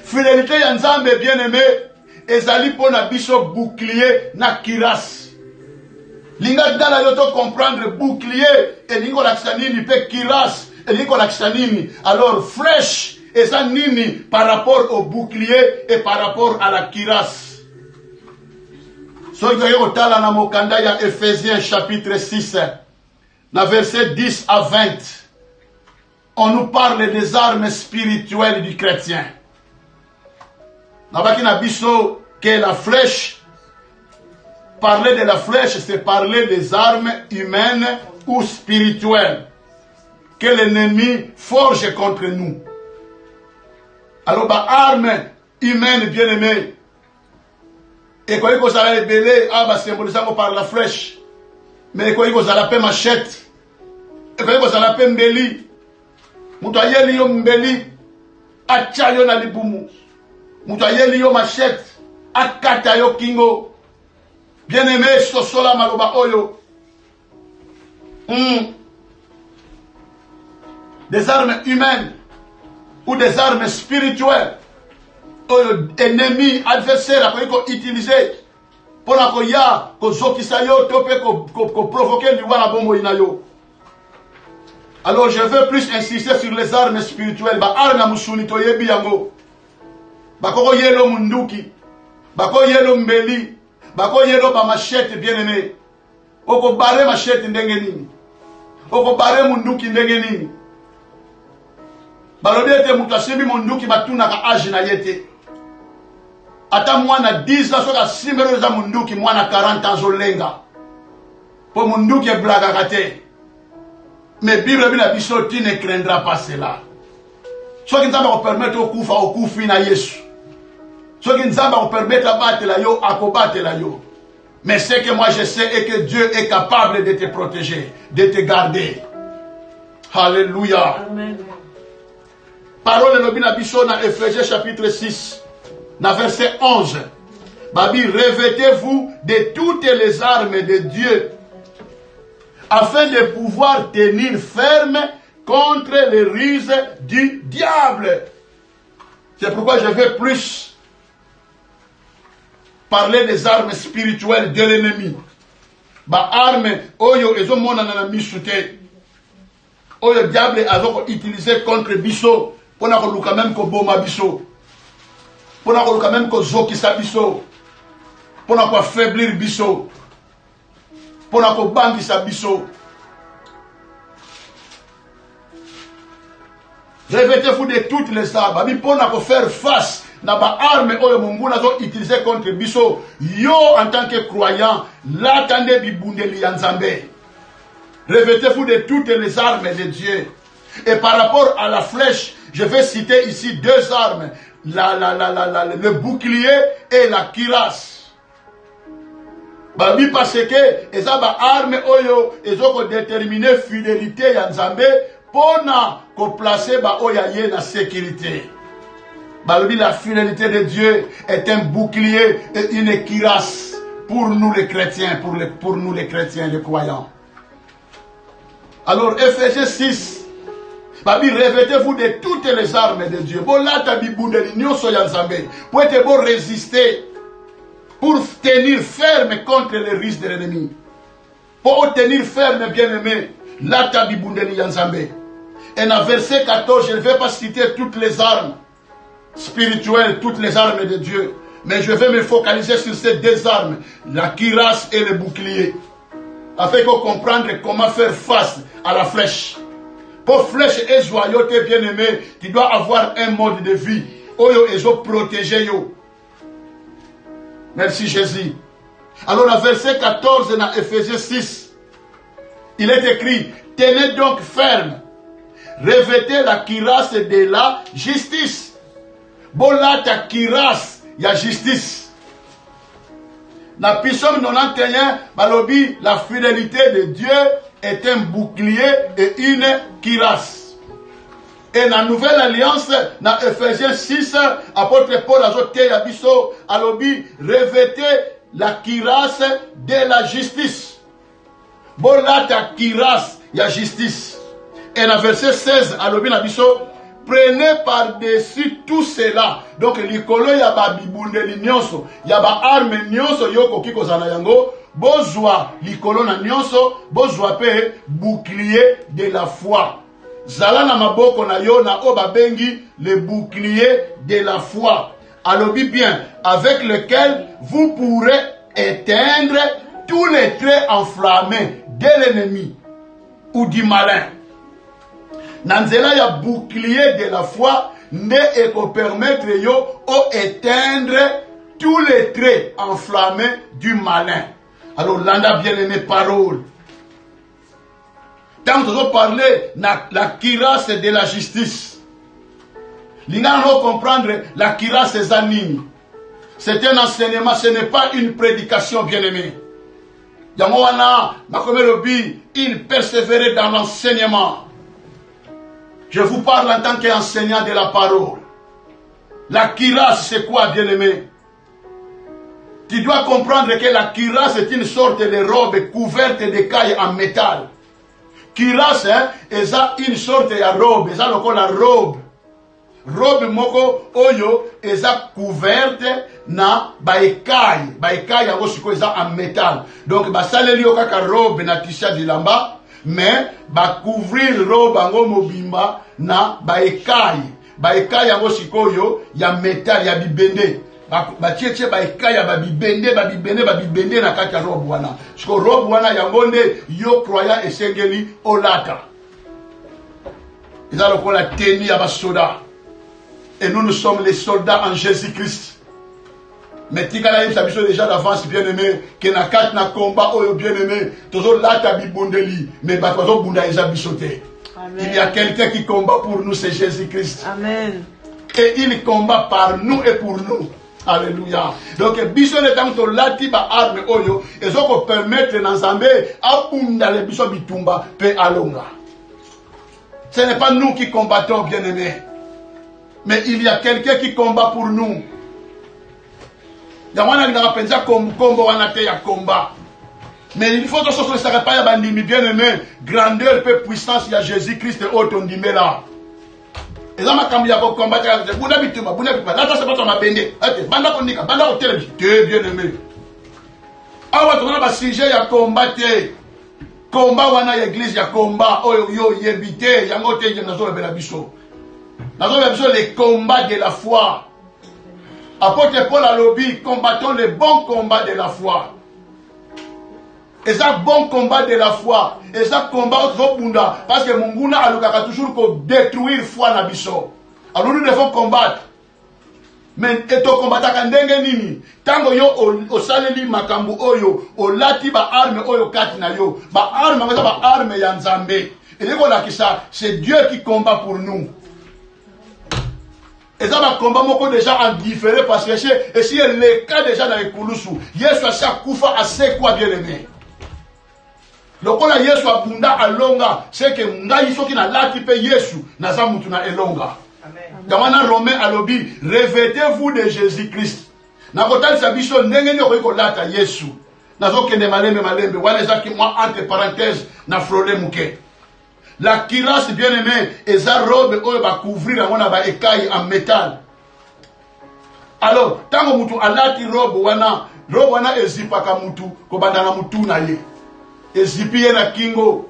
Fidélité ya Nzambe bien-aimé, ezali pona biso bouclier na cuirasse. Linga dala yoto comprendre bouclier et lingo laksanini pe cuirasse et lingo laksanini. Alors flèche et ça nini par rapport au bouclier et par rapport à la cuirasse. Soki yo tala na mokanda ya Ephésiens chapitre 6 na verset 10 à 20. On nous parle des armes spirituelles du chrétien. Nabaki na biso que la flèche, parler de la flèche, c'est parler des armes humaines ou spirituelles que l'ennemi forge contre nous. Alors, bah, armes humaines bien-aimées, et quand il s'arrête de belé, bah, symbolisé par la flèche, mais quand il s'arrête de machette, et quand il s'arrête de mbeli, Moutayeli yo mbeli, achayo na libumu. Moutayeli yo machette, akata yo kingo. Bien-aimé, sosola maloba oyo. Des armes humaines ou des armes spirituelles. Oyo ennemi, adversaire, qu'on utiliser pour la koya, ko zokisa yo, tope ko provoquer liwa na bombo inayo. Alors je veux plus insister sur les armes spirituelles. Ba arme musuni to yebi yango. Ba koko yelo munduki. Ba ko yelo mbeli. Ba ko yelo ba machette bien-aimé. Oko bare machette ndenge nini. Oko bare munduki ndenge nini. Ba lobete mutasimbi munduki batuna ka age na yete. Ata mwana 10 ans soka simbero za munduki mwana 40 ans olenga. Po munduki e blaga kate. Mais Bible a dit que tu ne craindras pas cela. Ce qui nous permet au kufi na Yesu. Ce qui nous permet de battre la yo, à combattre la yo. Mais ce que moi je sais est que Dieu est capable de te protéger, de te garder. Alléluia. Amen. Parole de Bina Bishona, Ephésiens chapitre 6, verset 11. Babi, revêtez-vous de toutes les armes de Dieu, afin de pouvoir tenir ferme contre les ruses du diable. C'est pourquoi je vais plus parler des armes spirituelles de l'ennemi. Ba arme oyo ezo mona na misute. Oyo diable azo utilisé contre biso pona ko luka même ko boma biso. Pona ko luka même ko zokisa biso. Pona ko affaiblir biso. Pona ko bangisa biso. Revêtez-vous de toutes les armes. Abi pona ko faire face na ba arme oyo mungu nazo utiliser contre biso. Yo en tant que croyant, l'attendez bibundeli ya Nzambe. Revêtez-vous de toutes les armes de Dieu. Et par rapport à la flèche, je vais citer ici deux armes, le bouclier et la cuirasse. Babi parce que eza ba arme oyo ezoko déterminer fidélité ya Nzambe pona ko placer ba oya ye na sécurité. Babi la fidélité de Dieu est un bouclier et une cuirasse pour nous les chrétiens, pour nous les chrétiens, les croyants. Alors Ephésiens 6, Babi revêtez-vous de toutes les armes de Dieu. Bon là ta bibundeli nyoso ya Nzambe pour être bon résister, pour tenir ferme contre les risques de l'ennemi. Pour tenir ferme, bien-aimé, là ta bibundeli ya Nzambe. Et dans verset 14, je ne vais pas citer toutes les armes spirituelles, toutes les armes de Dieu, mais je vais me focaliser sur ces deux armes, la cuirasse et le bouclier, afin qu'on comprenne comment faire face à la flèche. Pour flèche et joyauté, bien-aimé, tu dois avoir un mode de vie. Oyo et zo protéger yo. Merci Jésus. Alors, le verset 14 dans Ephésiens 6, il est écrit, tenez donc ferme, revêtez la cuirasse de la justice. Bola ta cuirasse, il y a justice. Dans Psaume 91, balobi, la fidélité de Dieu est un bouclier et une cuirasse. Et dans la Nouvelle Alliance, dans Ephésiens 6, apôtre Paul a zoté yabiso, alobi, revêtez la cuirasse de la justice. Bola ta cuirasse, il y a justice. Et dans verset 16, alobi nabiso, prenez par-dessus tout cela. Donc, l'ikolo yaba bibundeli nyonso, yaba arme nyonso yoko kiko zanayango, bozwa l'ikolo na nyonso, bozwa pe bouclier de la foi. Zala na maboko na yo na oba bengi le bouclier de la foi. Alobi bien, avec lequel vous pourrez éteindre tous les traits enflammés de l'ennemi ou du malin. Nanzela ya bouclier de la foi ne eko permettre yo o éteindre tous les traits enflammés du malin. Alors landa bien aimé parole. Tant que nous parler la cuirasse de la justice. L'ingénieur faut comprendre la cuirasse zanini. C'est un enseignement, ce n'est pas une prédication, bien-aimé. Yamoana, Makomelobi, il persévérait dans l'enseignement. Je vous parle en tant qu'enseignant de la parole. La cuirasse, c'est quoi, bien-aimé? Tu dois comprendre que la cuirasse est une sorte de robe couverte d'écailles en métal. Cuirasse, c'est une sorte de robe, c'est la robe. Robe moko oyo eza couverte na baekaille. Baekaille yango siko eza en métal. Donc basaleli yo kaka robe na t-shirt dilamba, mais ba couvrir robe yango mobimba na baekaille. Baekaille yango siko yo ya métal ya bibende. Ba tietie baekaille ya babibende na kaka robe wana. Siko robe wana yango nde yo croyant esengeli olata. Eza lokola tenue ya basoda. Et nous sommes les soldats en Jésus-Christ. Mais tika na yebisa biso déjà d'avance bien aimé que na kat na combat oyo bien aimé tozo lata bibondeli mais ba tozo bunda eza bisoté. Il y a quelqu'un qui combat pour nous, c'est Jésus-Christ. Amen. Et il combat par nous et pour nous. Alléluia. Donc biso ne tanto lati ba arme oyo ezoko permettre na Nzambe abunda le biso bitumba pe alonga. Ce n'est pas nous qui combattons bien aimé. Mais il y a quelqu'un qui combat pour nous. Il y a un qui a combat. Mais il faut que ce soit pas bandimi bien aimé. Grandeur et puissance, il y a Jésus-Christ et autres on dit mais là. Et là, ma cambi a combattre. Bunda bituma, bunda bituma. Là, ça c'est pas ma bende. Banda konika, banda hotel. Dieu bien aimé. Ah ouais, on a pas sujet à combattre. Combat wana l'église ya combat. Oh yo yebité, yango te yenazo bela biso. Nous avons besoin des combats de la foi. Apôtre Paul a lobby, combattons le bon combat de la foi. Et ça, bon combat de la foi. Et ça, combat au Bunda. Parce que Munguna a toujours pour détruire la foi na biso. Alors nous devons combattre. Mais et to combattre kandenge nini? Tango yo o saleli makambu oyo, o lati ba arme oyo kati na yo. Ba arme ya Nzambe. Et c'est Dieu qui combat pour nous. Et ça va combat moko déjà en différé parce que si le cas déjà dans les Koulousou, Yesu a sa koufa assez quoi bien aimé. Le kola Yesu a bunda alonga, c'est que nga iso ki na lati pe Yesu na za mutu na elonga. Amen. Romain alobi, revêtez-vous de Jésus-Christ. Na kotali sa biso ndenge ni ko lata Yesu. Na zo kende malembe wala za ki moi entre parenthèses na frôler muke. La cuirasse bien aimée, et sa robe va couvrir la écaille en métal. Alors, tant que mutu alati robe wana ezipaka mutu, ko bandana mutu na ye. Ezipiye na kingo,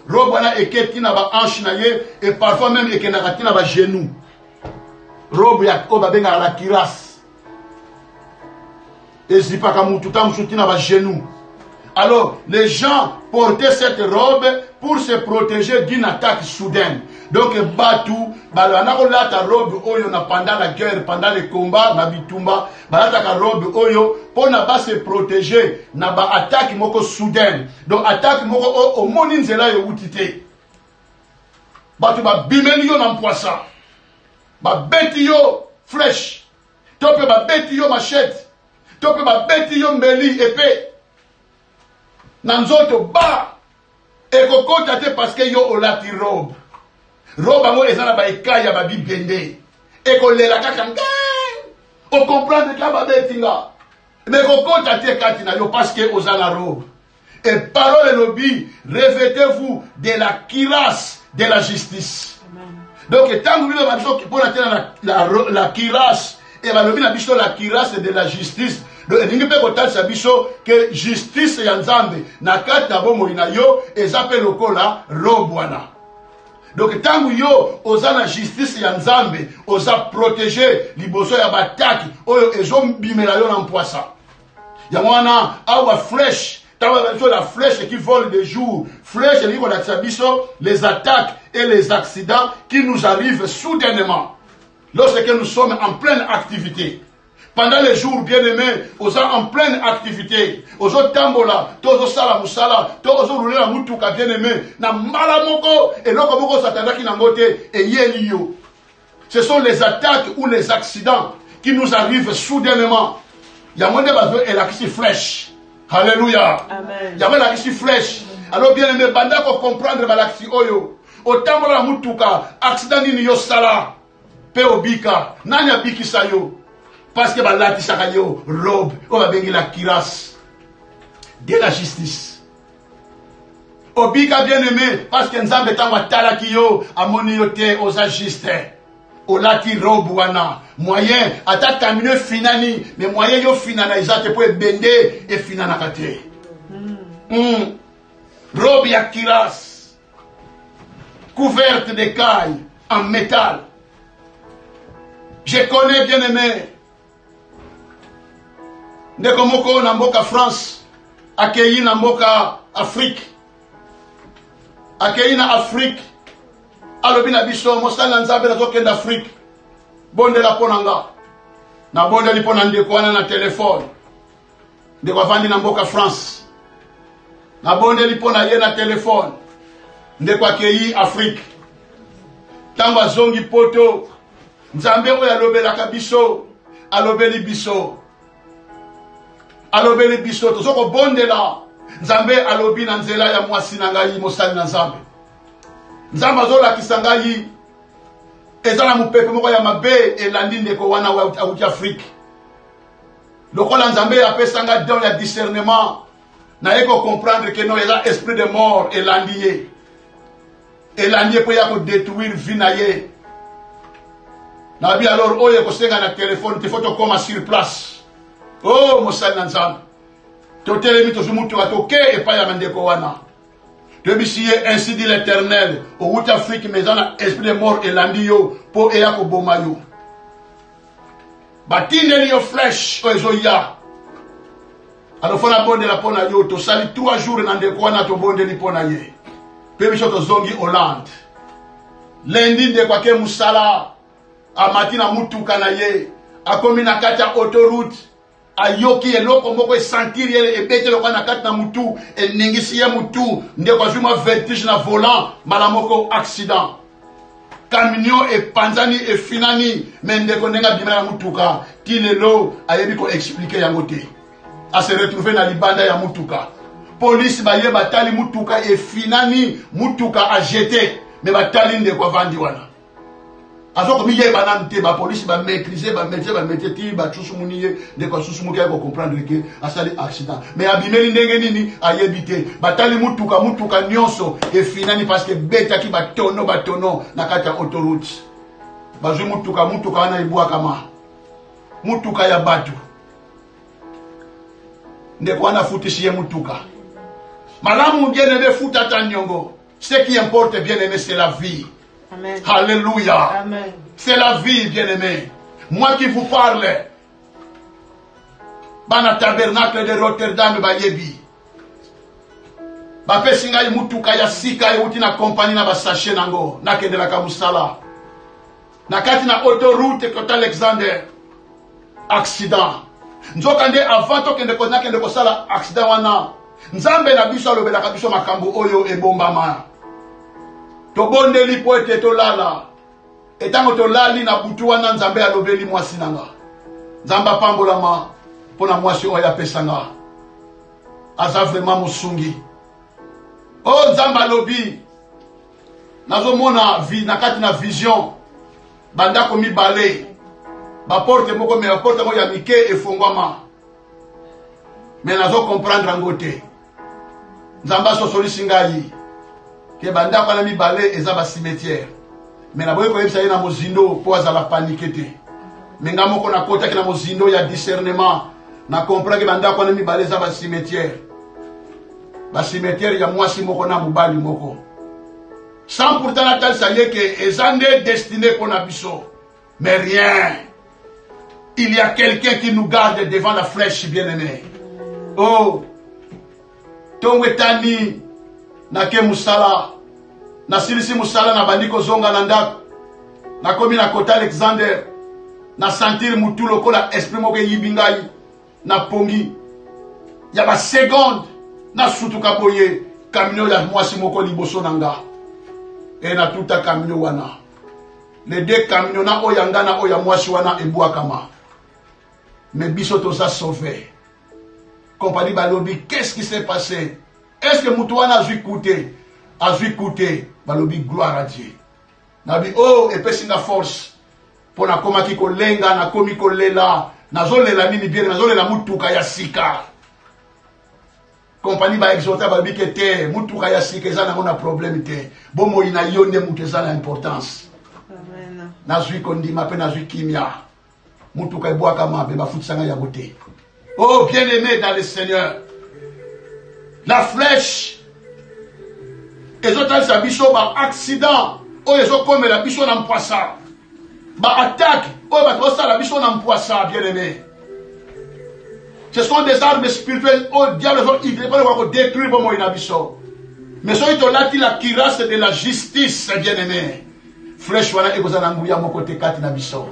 robe wana eketi na ba hanche na ye, et parfois même ekena na ba genou. Robe ya oba benga la cuirasse. Ezipaka mutu tam souti na ba genou. Alors, les gens portaient cette robe pour se protéger d'une attaque soudaine. Donc, Batu, balata robe oyo na pendant la guerre, pendant les combats, na bitumba, balata robe oyo, pour na ba se protéger, na ba attaque moko soudaine. Donc, attaque moko o moni nzela yo utite. Batu ba bimeli yo na mpoisa. Ba beti yo flèche. Tope ba beti yo machette. Tope ba beti yo mbeli épée. Nanzoto ba. Eko kota te parce que yo olati robe. Robe ango ezana ba ekaya ba bibende. Eko lela kaka ngai. O comprendre ka ba betinga. Mais eko kota te katina yo parce que ozana robe. Et parole lobby, revêtez-vous de la cuirasse de la justice. Amen. Donc tant que nous avons pour la cuirasse et va lobby na biso la cuirasse de la justice. Donc ningi pe kotal sa biso que justice ya nzambe na kati na bomo ina yo ezape lokola robwana. Donc tant yo oza na justice ya nzambe oza protéger liboso ya bataki oyo ezombimela yo na mpoisa. Ya mwana awa flèche la flèche qui vole de jour, flèche les attaques et les accidents qui nous arrivent soudainement lorsque nous sommes en pleine activité. Pendant les jours bien-aimés, nous sommes en pleine activité. Nous sommes tambola, tozo sala musala, tozo rouler la mutuka bien-aimé, na malamoko et lokomoko satana qui n'angote et yelio. Ce sont les attaques ou les accidents qui nous arrivent soudainement. Il y a moins de besoin et la qui flèche. Alléluia. Amen. Il y avait la qui flèche. Alors bien aimé, banda ko comprendre balaxi oyo. Autant la mutuka, accident ni yo sala. Pe obika, nanya biki sayo. Parce que balati sakayo robe, on va bengi la cuirasse de la justice. Obika bien aimé, parce que nzambe tangwa talaki yo, amoni yo te oza juste. Olati robe wana moyen ata terminer finani mais moyen yo finana izate pour bende et finana kate robe ya kiras couverte de cailles en métal. Je connais bien aimé Nekomoko na mboka France accueilli na mboka Afrique accueilli na Afrique. Alobi na biso mosala nzambe na tokenda Afrique bonde la ponanga na bonde li pona ndeko wana na telefone ndeko avandi na mboka France na bonde li pona ye na telefone ndeko akeyi Afrique tamba zongi poto nzambe oyo alobelaka biso alobeli biso tozoko bondela nzambe alobi na nzela ya mwasi na ngai mosali na nzambe nzamba zola kisangai ezala mupepe moko ya mabe elandi ndeko wana wa Afrique lokola nzambe apesanga don ya discernement na eko comprendre que non eza esprit de mort elandi po ya ko détruire vie na ye na bi alors oyo ko senga na téléphone te photo koma sur place oh mosali na nzambe to telemi to zumutu atoke e pa ya ndeko wana. Ainsi dit l'Éternel, au Route Afrique, mais dans l'esprit de mort et l'andio, pour Eyako Bomayo. Batine yo flèche, oezoya. Alors, faut la bonne de la pona yo, to sali 3 jours dans des coins, to bonne de l'ipona ye. Puis, to zongi Hollande. Lundi de kwake musala, a matina mutuka na ye, a komina kata autoroute. Ayoki eloko moko sentir e bete lokana na kati na mutu e ningisi ya mutu ndeko azuma vertige na volant malamoko accident camion e panzani e finani mais ndeko ndenga bima ya mutuka tilelo ayebi ko expliquer yango te a se retrouver na libanda ya mutuka police ba ye batali mutuka e finani mutuka a jeté mais batali ndeko avandi wana azoko miye banane te ba police ba maîtriser ba métier ti ba tsusumunie de ko susumuke ko comprendre que asali accident mais abimeli ndenge nini ayebite batali mutuka nyonso e finani parce que beta ki batono na kati ya autoroute bazwi mutuka na ibwa kama mutuka ya batu ndeko wana futishie mutuka malamu bien aimé futa tanyongo ce qui importe bien aimé c'est la vie. Amen. Alléluia. Amen. C'est la vie, bien-aimé. Moi qui vous parle, dans le tabernacle de Rotterdam, Bayebi. bapesi ngai mutuka ya sika euti na kompani na basashe nango nakendelaka musala na kati na autoroute kota Alexander accident nzoka nde avant nakende kosala accident wana nzambe na biso alobelaka biso makambo oyo ebombama tobondeli po ete tolala etango tolali na butu wana nzambe alobeli mwasi nanga nzambe apambolama mpona mwasi oyo apesanga aza vraiment mosungi o nzambe alobi nazomona na kati na vision bandako mibale baporte moko me baporte moko ya mike efongwama me nazo comprendre yango te nzambe asosolisi ngai ke bandako wana mibale eza basimetiere me naboyi koyebisa ye na mozindo mpo azala panike te me nga moko nakotaki na mozindo ya discernement na comprendre ke bandako wana mibale eza basimetiere ya mwasi moko na mobali moko sans pourtant natalisa ye ke eza nde destiné mpo na biso mais rien. Il y a quelqu'un qui nous garde devant la flèche, bien-aimé. Oh, tongwetani nake musala na silisi musala na bandiko zonga na ndako na komi na kota Alexander na sentir mutu lokola esprit moko yibingai na pongi ya ba seconde na sutuka boye kamino ya mwasi moko liboso nanga e na tuta kamino wana les deux camions na oyanga na oya mwasi wana ebwakama mais biso toza sauvé compagnie balobi qu'est-ce qui s'est passé est-ce que mutu wana azui coûté balobi gloire à Dieu nabi oh epesi nga force pona komaki kolenga na komi kolela nazolela nini bien nazolela mutuka ya sika compagnie ba exhorta balobi ke te mutuka ya sika eza nango na problème te bomo ina yonde mutu eza na importance nazui kondima pe nazui kimia mutuka ebwaka mabe bafutisanga ya bote. Oh bien-aimé dans le Seigneur, la flèche ezotalisa biso ba accident oyo ezokomela biso na mpwasa ba attaque oyo bato osala biso na mpwasa bien-aimé. Ce sont des armes spirituelles au diable il ne peut pas détruire bomo ina biso mais soki tolati la cuirasse de la justice bien-aimé flèche wana ekozala na nguya moko te kati na biso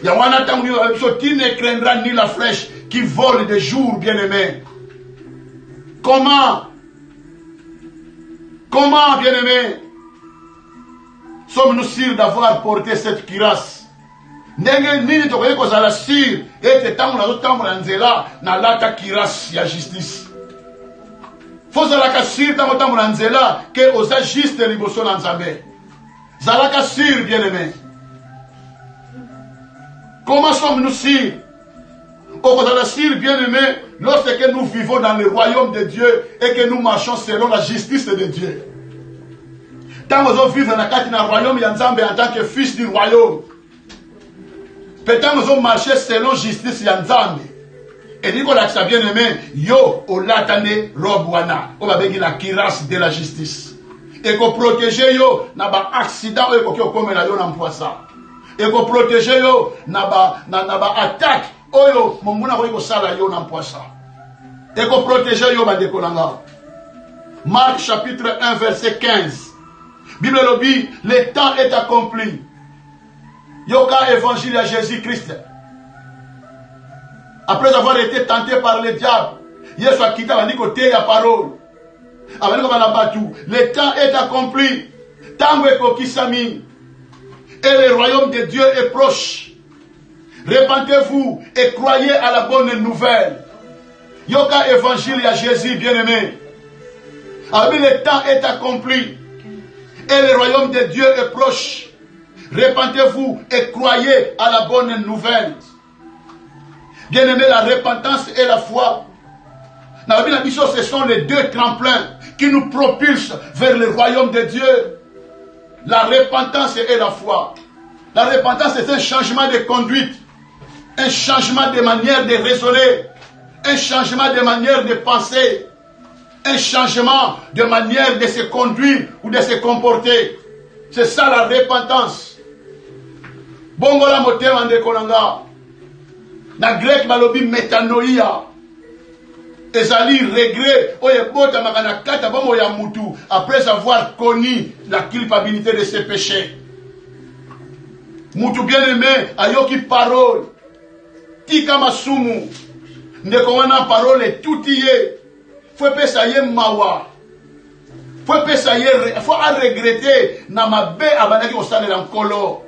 ya wana tangu biso tu ne craindras ni la flèche qui vole de jour bien-aimé. Comment bien-aimé sommes-nous sûrs d'avoir porté cette cuirasse? Ndenge nini tokoki kozala sûr ete tango nazotambola nzela nalata cuirasse ya justice fozalaka sûr tango otambola nzela ke oza juste liboso na nzambe zalaka sûr bien-aimé. Comment sommes-nous sûrs? Okozala sûr bien-aimé lorsque nous vivons dans le royaume de Dieu et que nous marchons selon la justice de Dieu. Tant que nous vivons dans le royaume ya Nzambe en tant que fils du royaume, peut-être nous allons marcher selon la justice ya Nzambe. Et dit qu'on a ça bien-aimé, yo olatane robwana, on va bénir la cuirasse de la justice. Et qu'on protège yo na ba accident et qu'on comme la yo na ça. Et qu'on protège yo na ba attaque oyo monguna ko sala yo na poisa. Et qu'on protège yo ba dekolanga. Marc chapitre 1 verset 15. Bible lobi, le temps est accompli. Yoka évangile à Jésus-Christ. Après avoir été tenté par le diable, Yesu a quitté la côté la parole. Le temps est accompli. Tango kokisami. Et le royaume de Dieu est proche. Repentez-vous et croyez à la bonne nouvelle. Yoka évangile à Jésus bien-aimé. Le temps est accompli. Et le royaume de Dieu est proche. Repentez-vous et croyez à la bonne nouvelle. Bien-aimé, la repentance et la foi. Dans la Bible, ce sont les deux tremplins qui nous propulsent vers le royaume de Dieu. La repentance et la foi. La repentance est un changement de conduite, un changement de manière de raisonner, un changement de manière de penser, un changement de manière de se conduire ou de se comporter. C'est ça la repentance. Bongola motema ndekolanga. Na grec balobi metanoia. ezali regret oye bota makana kata bomo ya mutu après avoir connu la culpabilité de ses péchés. Mutu bien aimé ayoki parole tika masumu ndeko wana parole tutie faut pesa ye mawa faut pesa ye faut a regretter na mabe abanaki kosalela nkolo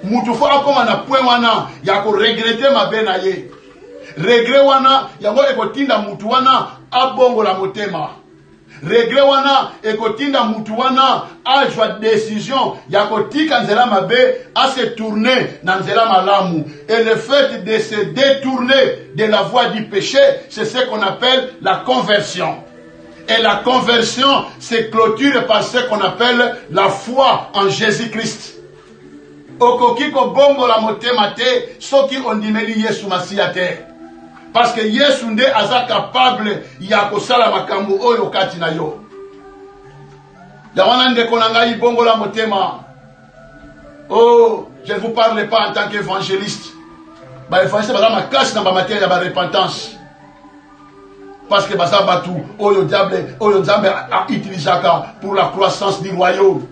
mutu faut akoma na point wana ya ko regretter mabe na ye regret wana yango ekotinda mutu wana abongola motema regret wana ekotinda mutu wana ajwa décision ya kotika nzela mabe a se tourner na nzela malamu et le fait de se détourner de la voie du péché c'est ce qu'on appelle la conversion et la conversion se clôture par ce qu'on appelle la foi en Jésus-Christ. Okoki ko bongola motema te soki ondimeli Yesu Masiya te. Parce que Yesu nde aza capable ya kosala makambo oyo kati na yo. Ya wana ndeko na ngai bongola motema. Oh, je ne vous parle pas en tant qu'évangéliste. Ba évangéliste baza makasi na ba matière ya ba repentance. Parce que baza batu oyo diable oyo nzambe a utilisaka pour la croissance du royaume.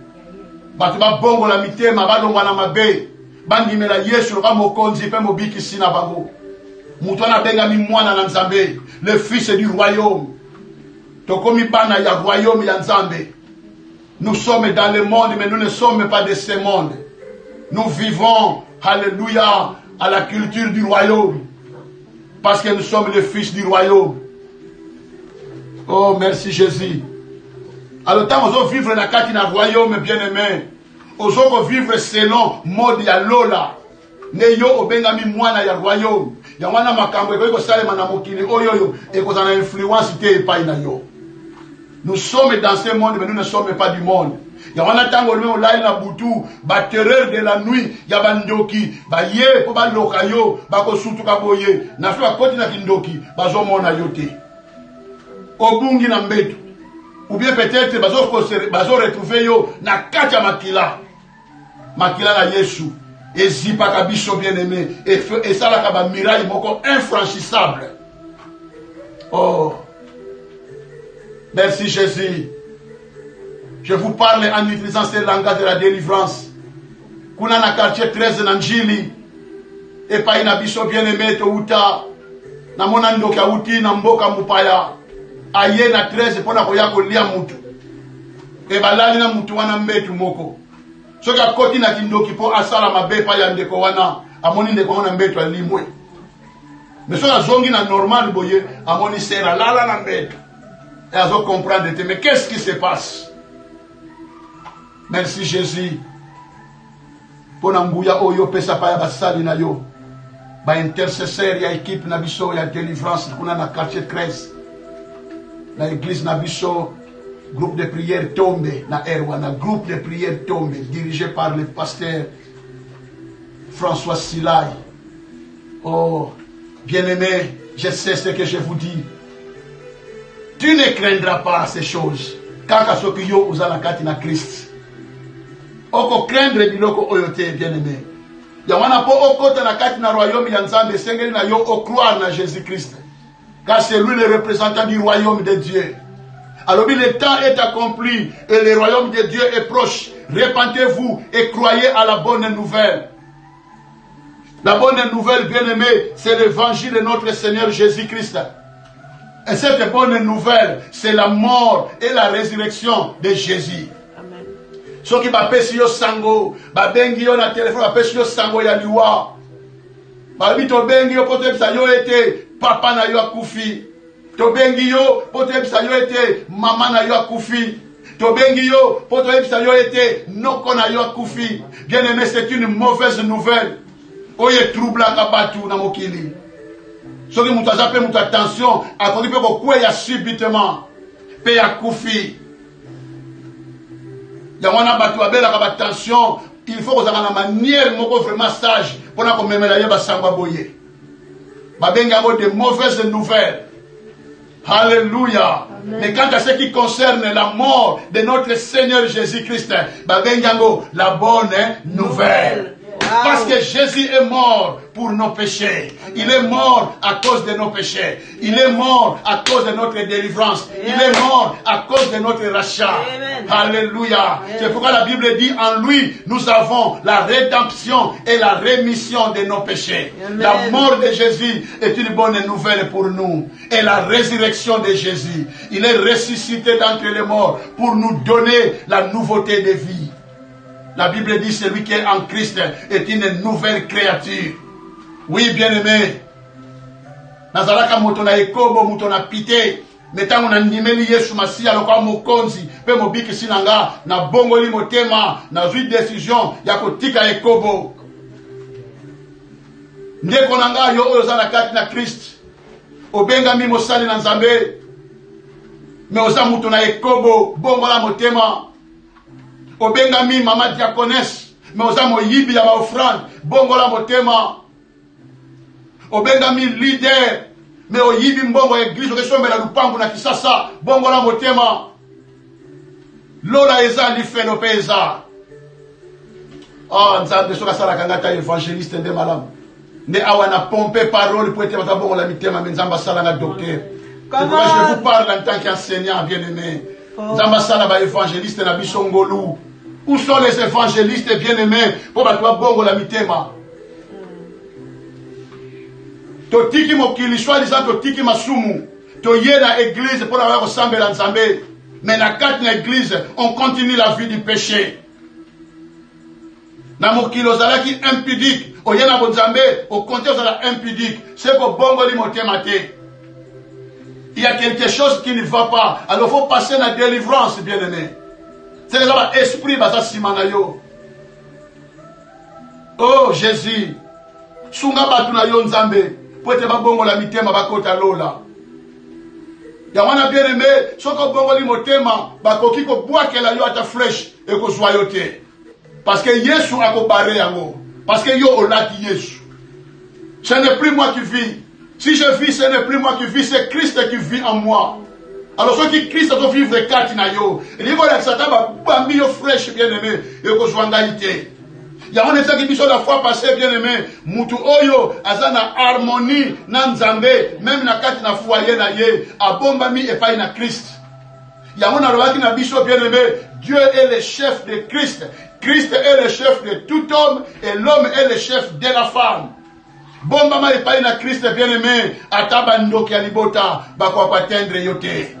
Batu ba bongola mitema balongwa na mabe. Bandimela Yesu loka mokonzi pe mobikisi na bango. Moutouana bengami mwana na Nzambe, le fils du royaume. Tokomi bana ya royaume ya Nzambe. Nous sommes dans le monde, mais nous ne sommes pas de ce monde. Nous vivons, alléluia, à la culture du royaume. Parce que nous sommes les fils du royaume. Oh, merci Jésus. Alors, tant qu'on vivre la carte dans le royaume, bien-aimé, on vivre selon mode ya Lola. Ne yo obengami mwana ya royaume. Ya wana makambo eko salema na mokili oyoyo eko na influence te epai na yo. Nous sommes dans ce monde mais nous ne sommes pas du monde. Ya wana tango lwe olai na butu ba terreur de la nuit ya bandoki ba ye po ba loka yo ba ko sutuka boye na so akoti na kindoki bazo mona yo te. Obungi na mbetu. Ou bien peut-être bazo retrouver yo na kati makila. Makila na Yesu. Et zipaka biso bien-aimé et ça la kaba miraille moko infranchissable. Oh, merci Jésus. Je vous parle en utilisant ce langage de la délivrance. Kuna na quartier 13 na Njili et pa ina biso bien-aimé to uta na mona ndoki uti na mboka mupaya aye na 13 pona ko yako lia mutu e balali na mutu wana mbetu moko. Soka koti na kindoki po asala mabe pa ya ndeko wana amoni ndeko wana mbetu alimwe. Mais soka zongi na normal boye amoni sera lala na mbetu. Et azo comprendre te mais qu'est-ce qui se passe? Merci Jésus. Pona mbuya oyo pesa pa ya basali na yo. Ba intercesseur ya équipe na biso ya délivrance kuna na quartier 13. La église na biso groupe de prière tombé na Erwana, groupe de prière tombé dirigé par le pasteur François Silay. Oh, bien-aimé, je sais ce que je vous dis. Tu ne craindras pas ces choses. Kaka soki yo uzala kati na Christ. Oko craindre biloko oyote, bien-aimé. Ya wana po okota na kati na royaume ya Nzambe sengeli na yo o croire na Jésus-Christ. Car c'est lui le représentant du royaume de Dieu. Alors le temps est accompli et le royaume de Dieu est proche. Repentez-vous et croyez à la bonne nouvelle. La bonne nouvelle, bien-aimée, c'est l'évangile de notre Seigneur Jésus-Christ. Et cette bonne nouvelle, c'est la mort et la résurrection de Jésus. Amen. Ce qui va pesi yo sango, ba bengi yo na téléphone, ba pesi yo sango ya liwa. Ba bito bengi yo pote bisa yo ete papa na yo akufi. To bengi yo poto ebisa yo ete mama na yo akufi. To bengi yo poto ebisa yo ete noko na yo akufi. Bien aimé, c'est une mauvaise nouvelle. Oye troubla kabatu na mokili. Soki mutu azape mutu attention akoki pe ko kweya subitement pe akufi. Ya wana batu abela ka attention, il faut que ça na manière moko vraiment sage pour na ko memela ye basangwa boye. Ba benga ngo de mauvaises nouvelles. Alléluia. Amen. Mais quant à ce qui concerne la mort de notre Seigneur Jésus-Christ, la bonne nouvelle. Parce que Jésus est mort pour nos péchés. Il est mort à cause de nos péchés. Il est mort à cause de notre délivrance. Il est mort à cause de notre rachat. Alléluia. C'est pourquoi la Bible dit, en lui, nous avons la rédemption et la rémission de nos péchés. La mort de Jésus est une bonne nouvelle pour nous. Et la résurrection de Jésus, il est ressuscité d'entre les morts pour nous donner la nouveauté de vie. La Bible dit, celui qui est en Christ est une nouvelle créature. Oui, bien-aimé. Nazalaka motona ekobo motona pité. Metango na ndimeli Yesu Masiya lokwa mokonzi pe mobiki sinanga na bongoli motema na zui décision ya kotika ekobo. Ndeko nanga yo oyo zana kati na Christ. Obenga mi mosali na Nzambe. Me oza mutu na ekobo bongola motema. Obenga mi mama diaconesse. Me oza moyibi ya maofrande bongola motema. Obenga mi leader. Me oyibi mbongo église okesombela lupangu na Kisasa bongola motema. Lola eza lifelo pe eza. Nzambe soka sala kangata évangéliste nde malamu. Ne awana pompe parole pour être bon la mitema menzamba sala nga docteur. Je vous parle en tant qu'enseignant bien-aimé. Nzamba sala ba évangéliste na bisongolu. Où sont les évangélistes bien-aimés pour battre bon la mitema? Totiki mokili soi-disant totiki masumu. Toye na église pour avoir ressemblé à Nzambe. Mais na quatre na église, on continue la vie du péché. Na mokili ozalaki impudique. Oye na bonzambe, au contraire ozala impudique. C'est que bongo li motema te. Il y a quelque chose qui ne va pas. Alors il faut passer la délivrance, bien-aimé. C'est l'esprit basa simanayo. Oh Jésus. Sunga batu na yo Nzambe. Pour être bongo la mitema bakota lola. Ya wana bien-aimé, soko bongo li motema, bakoki ko boake la yo ata flèche et ko joyote. Parce que Yesu a comparé yango. Parce que yo olaki Yesu. Ce n'est plus moi qui vis. Si je vis, ce n'est plus moi qui vis, c'est Christ qui vit en moi. Alors ceux qui Christ doivent vivre quatre na yo. Et les voilà que ça t'a bambi yo fraîche bien-aimé et ko joangaité. Il y a un effet qui dit la fois passée bien-aimé, mutu oyo azana harmonie na Nzambe, même na kati na foyer na ye, abomba mi epai na Christ. Il y a un alobaki na biso bien-aimé, Dieu est le chef de Christ. Christ est le chef de tout homme et l'homme est le chef de la femme. Bomba ma epai na Christ bien-aimé, ataba ndoki ya libota, bakwa atteindre yote.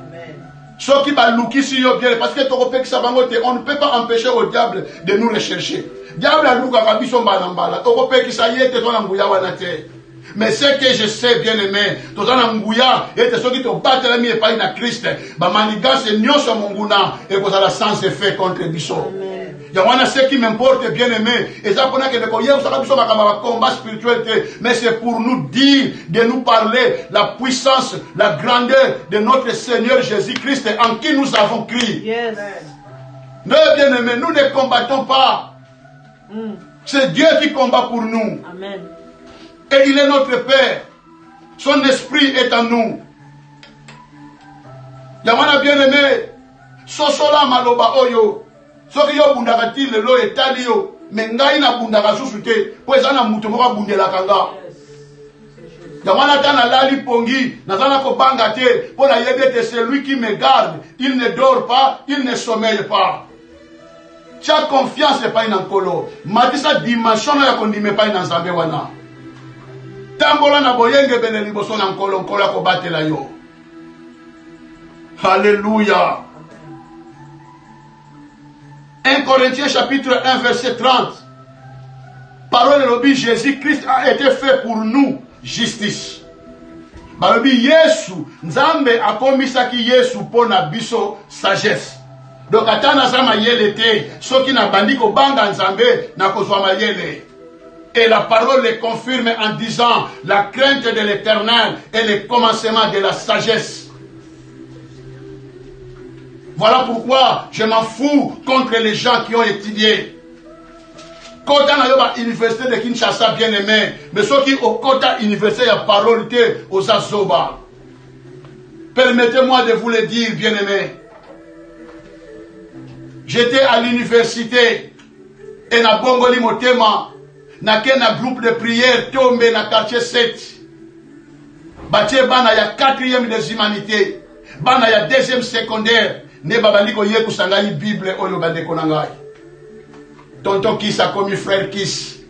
Ceux qui balukisi yo bien, parce que on ne peut pas empêcher au diable de nous rechercher. Diable a luka kabiso mbalambala, tokopeki sa yete tona nguya wanate. Mais ce que je sais bien aimé, tozana nguya et ceux qui te battent la mi epai na Christ, ba manigance nyonso monguna et kozala sans effet contre biso. Il y a ce qui m'importe bien aimé. Et ça, combat spirituel, mais c'est pour nous dire, de nous parler la puissance, la grandeur de notre Seigneur Jésus-Christ en qui nous avons crié. Yes. Nous, bien aimés, nous ne combattons pas. C'est Dieu qui combat pour nous. Amen. Et il est notre Père. Son esprit est en nous. Il y a bien aimé. Sosola maloba oyo. Soki yo bundaka ti lelo etali yo, me ngai na bundaka susu te, po eza na mutu moko abundelaka nga. Yamana ta na lali pongi, nazana ko banga te, po na yebi ete celui qui me garde, il ne dort pas, il ne sommeille pas. Tu as confiance epai na nkolo, matisa dimension ya kondima epai na Nzambe wana. Tambola na boyenge bene liboso na nkolo, nkolo ya kobatela yo. Alléluia. 1 Corinthiens chapitre 1 verset 30. Parole de l'objet, Jésus-Christ a été fait pour nous justice. Balobi Yesu, Nzambe a komisaki Yesu pona biso sagesse. Donc atana zama yele te, soki na bandiko banga Nzambe na kozwa mayele. Et la parole le confirme en disant la crainte de l'Éternel est le commencement de la sagesse. Voilà pourquoi je m'en fous contre les gens qui ont étudié. Kota na yoba université de Kinshasa bien aimé, mais ceux qui au Kota université ya parole aux Azoba. Permettez-moi de vous le dire bien aimé. J'étais à l'université et na bongoli motema na groupe de prière tombe na quartier 7. Batie bana ya 4e des humanités, bana ya 2e secondaire, ne babandiko ye kusangani Bible oyo bandeko na ngai. Tonton Kiss a commis frère Kiss.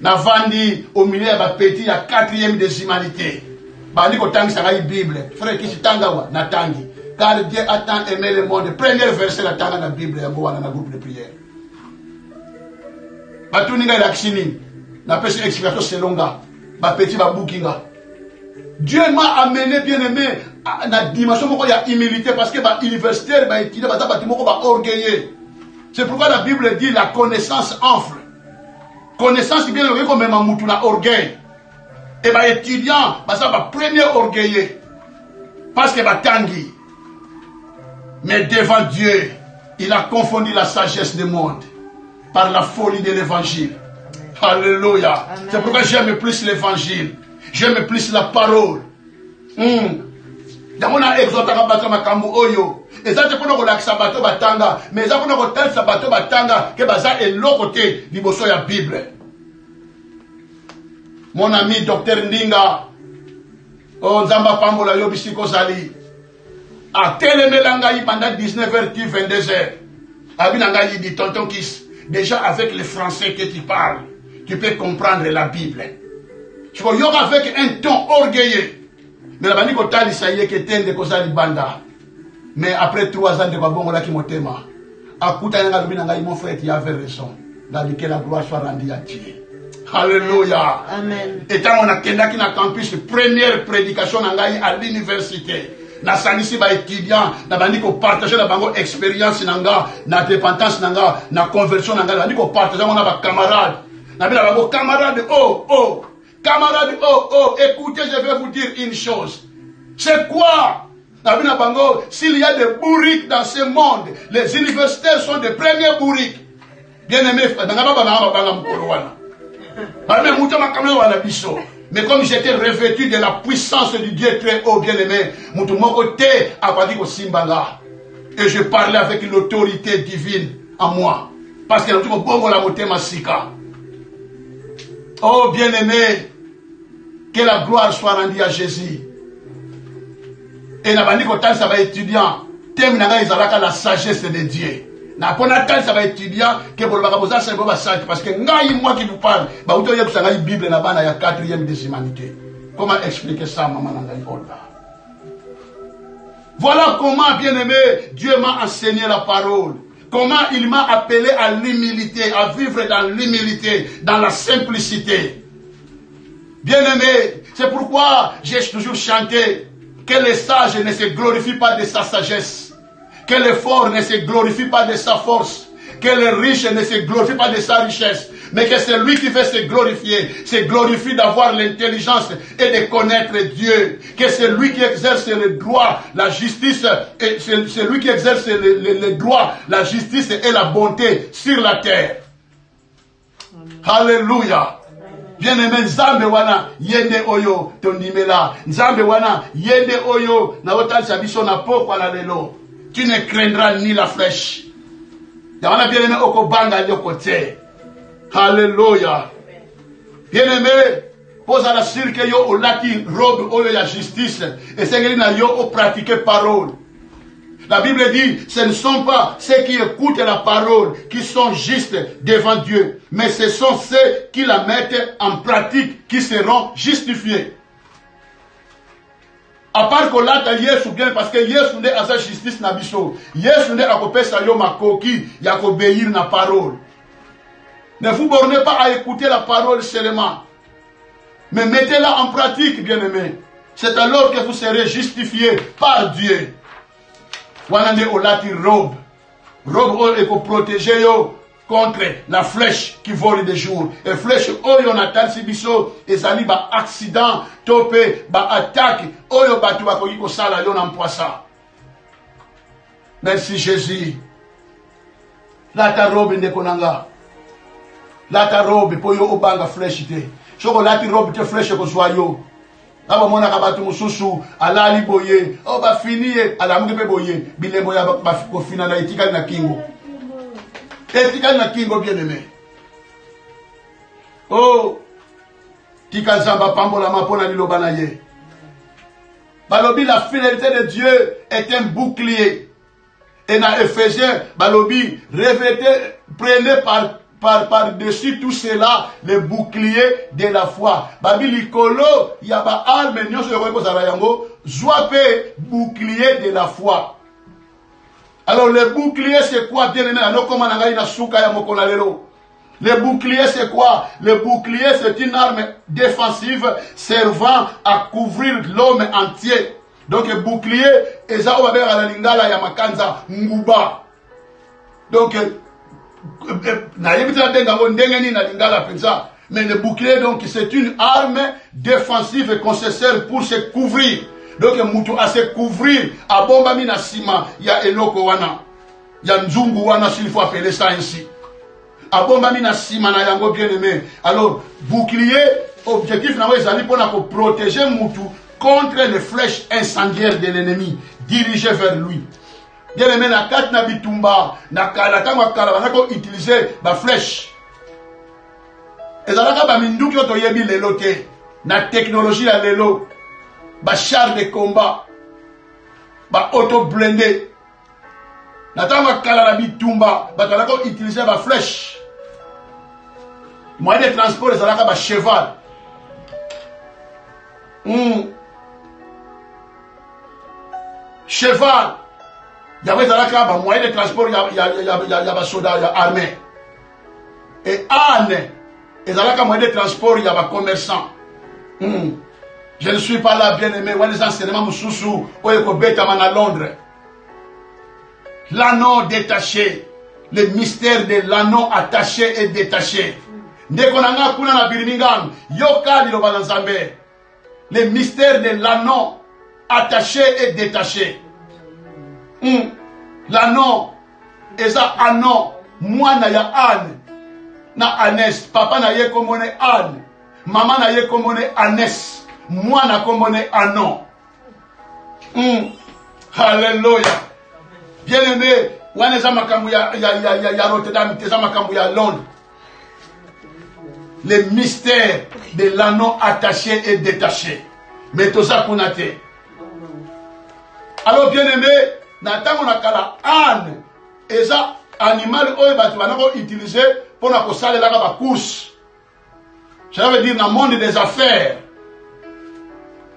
Navandi au milieu ya petit ya 4e des humanités. Bandiko tangi sangai Bible. Frère Kiss tangawa na tangi. Car Dieu a tant aimé le monde. Premier verset la tanga na Bible ya boana na groupe de prière. Batuninga la kishini. Na pesi explication selonga. Ba petit ba boukinga. Dieu m'a amené, bien aimé, à la dimension où il y a humilité, parce que les universitaires, ils sont orgueilleux. C'est pourquoi la Bible dit la connaissance enfle. Connaissance, bien aimé, comme un mouton à orgueil. Et les étudiants, ça va premier orgueilleux. Parce que va tanguy. Mais devant Dieu, il a confondu la sagesse du monde par la folie de l'évangile. Alléluia. C'est pourquoi j'aime plus l'évangile. J'aime plus la parole. Dans mon exhorte à battre ma kambu oyo. Et ça, c'est pour nous relaxer bateau batanga. Mais ça, pour nous relaxer bateau batanga. Que ça est l'autre côté du bosso ya Bible. Mon ami docteur Ndinga. Oh, Nzamba Pambola Yobisiko Zali. A Télémélangaï pendant 19h, 22h. Abinangaï dit tonton Kiss. Déjà avec le français que tu parles, tu peux comprendre la Bible. Tu vois, avec un ton orgueilleux. Mais la banque t'a dit ça y est que t'es de causa banda. Mais après 3 ans de babon là qui m'otema. À coup t'as mon frère qui avait raison. Dans que la gloire soit rendue à Dieu. Alléluia. Amen. Et quand on a quelqu'un qui n'a campus, première prédication à l'université. Na sanisi ba étudiant, na bandi ko partager la bango expérience nanga, na dépendance nanga, na conversion nanga, bandi ko partager mon ba camarade. Na bi la bango camarade oh. Camarades, écoutez, je vais vous dire une chose. C'est quoi? S'il y a des bourriques dans ce monde, les universitaires sont des premiers bourriques. Bien aimé, mais comme j'étais revêtu de la puissance du Dieu très haut, bien aimé, et je parlais avec l'autorité divine en moi. Parce que oh bien aimé, que la gloire soit rendue à Jésus. Et la bandi kotal ça va étudiant. Thème nanga izalaka la sagesse de Dieu. Na pona tal ça va étudiant que pour bakaboza c'est pas ça parce que ngai moi qui vous parle, ba uto yeku sanga Bible na bana ya 4e des humanités. Comment expliquer ça maman nanga ikolda? Voilà comment bien aimé Dieu m'a enseigné la parole. Comment il m'a appelé à l'humilité, à vivre dans l'humilité, dans la simplicité. Bien-aimé, c'est pourquoi j'ai toujours chanté que le sage ne se glorifie pas de sa sagesse, que le fort ne se glorifie pas de sa force, que le riche ne se glorifie pas de sa richesse, mais que c'est lui qui veut se glorifie d'avoir l'intelligence et de connaître Dieu, que c'est lui qui exerce le droit, la justice, et c'est lui qui exerce le droit, la justice et la bonté sur la terre. Alléluia. Bien-aimé, Nzambe wana yende oyo tondimela, Nzambe wana yende oyo na otal sabiso na pokwa la lelo. Tu ne craindras ni la flèche. Yawana bien-aimé oko banga yokote. Alléluia. Bien-aimé, pose à la cirque yo o lati robe oyo ya justice et c'est na yo o pratiquer parole. La Bible dit, ce ne sont pas ceux qui écoutent la parole qui sont justes devant Dieu, mais ce sont ceux qui la mettent en pratique qui seront justifiés. À part que là, Yesu bien, parce que Yesu n'est à sa justice na biso. Yesu n'est à copé sa yo makoki, ya obéir na parole. Ne vous bornez pas à écouter la parole seulement, mais mettez-la en pratique, bien-aimés. C'est alors que vous serez justifiés par Dieu. Wanande olati robe est pour protéger yo contre la flèche qui vole de jour. Et flèche oyo natal sibiso ezali ba accident topé ba attaque oyo batu bakoki ko sala yo na mpoisa. Merci Jésus. Lata robe ndeko nanga. Lata robe po yo obanga flèche te. Soko lati robe te flèche ko zwa yo. Aba mona kabatu mususu alali boye o ba finiye alamuke pe boye bilembo ya ba ko fina na etikali na kingo bien aimé Oh, Tikazamba Pambola Mapona Lilobanaye. Balobi, la fidélité de Dieu est un bouclier. Et dans Ephésiens, Balobi, revêtez, prenez par-dessus tout cela le bouclier de la foi. Babi likolo, yaba arme, nyoso yoko zarayango, zwape bouclier de la foi. Alors le bouclier c'est quoi, bien aimé, alors comment on a eu la souka ya mokona lelo? Le bouclier c'est quoi? Le bouclier c'est une arme défensive servant à couvrir l'homme entier. Donc le bouclier, eza obabe à la lingala ya makanza nguba. Donc mais le bouclier donc c'est une arme défensive qu'on se sert pour se couvrir. Donc mutu à se couvrir à bomba mina sima ya eloko wana ya nzungu wana s'il faut appeler ça ainsi. À bomba mina sima na yango bien aimé. Alors bouclier objectif na ezali pour protéger mutu contre les flèches incendiaires de l'ennemi dirigées vers lui. Bien aimé, na kat na bitumba, na kala banako utiliser ba flèche. Ezalaka ba minduki oto yebi lelo te, na technologie ya lelo, ba char de combat, ba auto blindé. Na tanga kala na bitumba, ba banako utiliser ba flèche. Moyen de transport ezalaka ba cheval. Cheval. Il y avait un moyen de transport, il y a des soldats armés. Et âne, il y a un moyen de transport, il y a des commerçants. Je ne suis pas là, bien aimé. Il y a des enseignements moussoussou, où il y a Londres. L'anneau détaché, le mystère de l'anneau attaché et détaché. Dès qu'on a kuna na Birmingham, yoka li lobanzambe. Le mystère de l'anneau attaché et détaché. L'anneau, eza anneau, moi na ya âne, na Anes, papa na ye komone âne, maman na ye komone Anes, moi na komone anneau. Alléluia. Bien aimé, wana eza makambo ya Rotterdam, eza makambo ya Londres. Le mystère de l'anneau attaché et détaché. Mais tout ça qu'on a été. Alors bien aimé, Nathan on a kala âne, et ça animal oyo batu banako utiliser pour na kosala la ba course. Ça veut dire dans le monde des affaires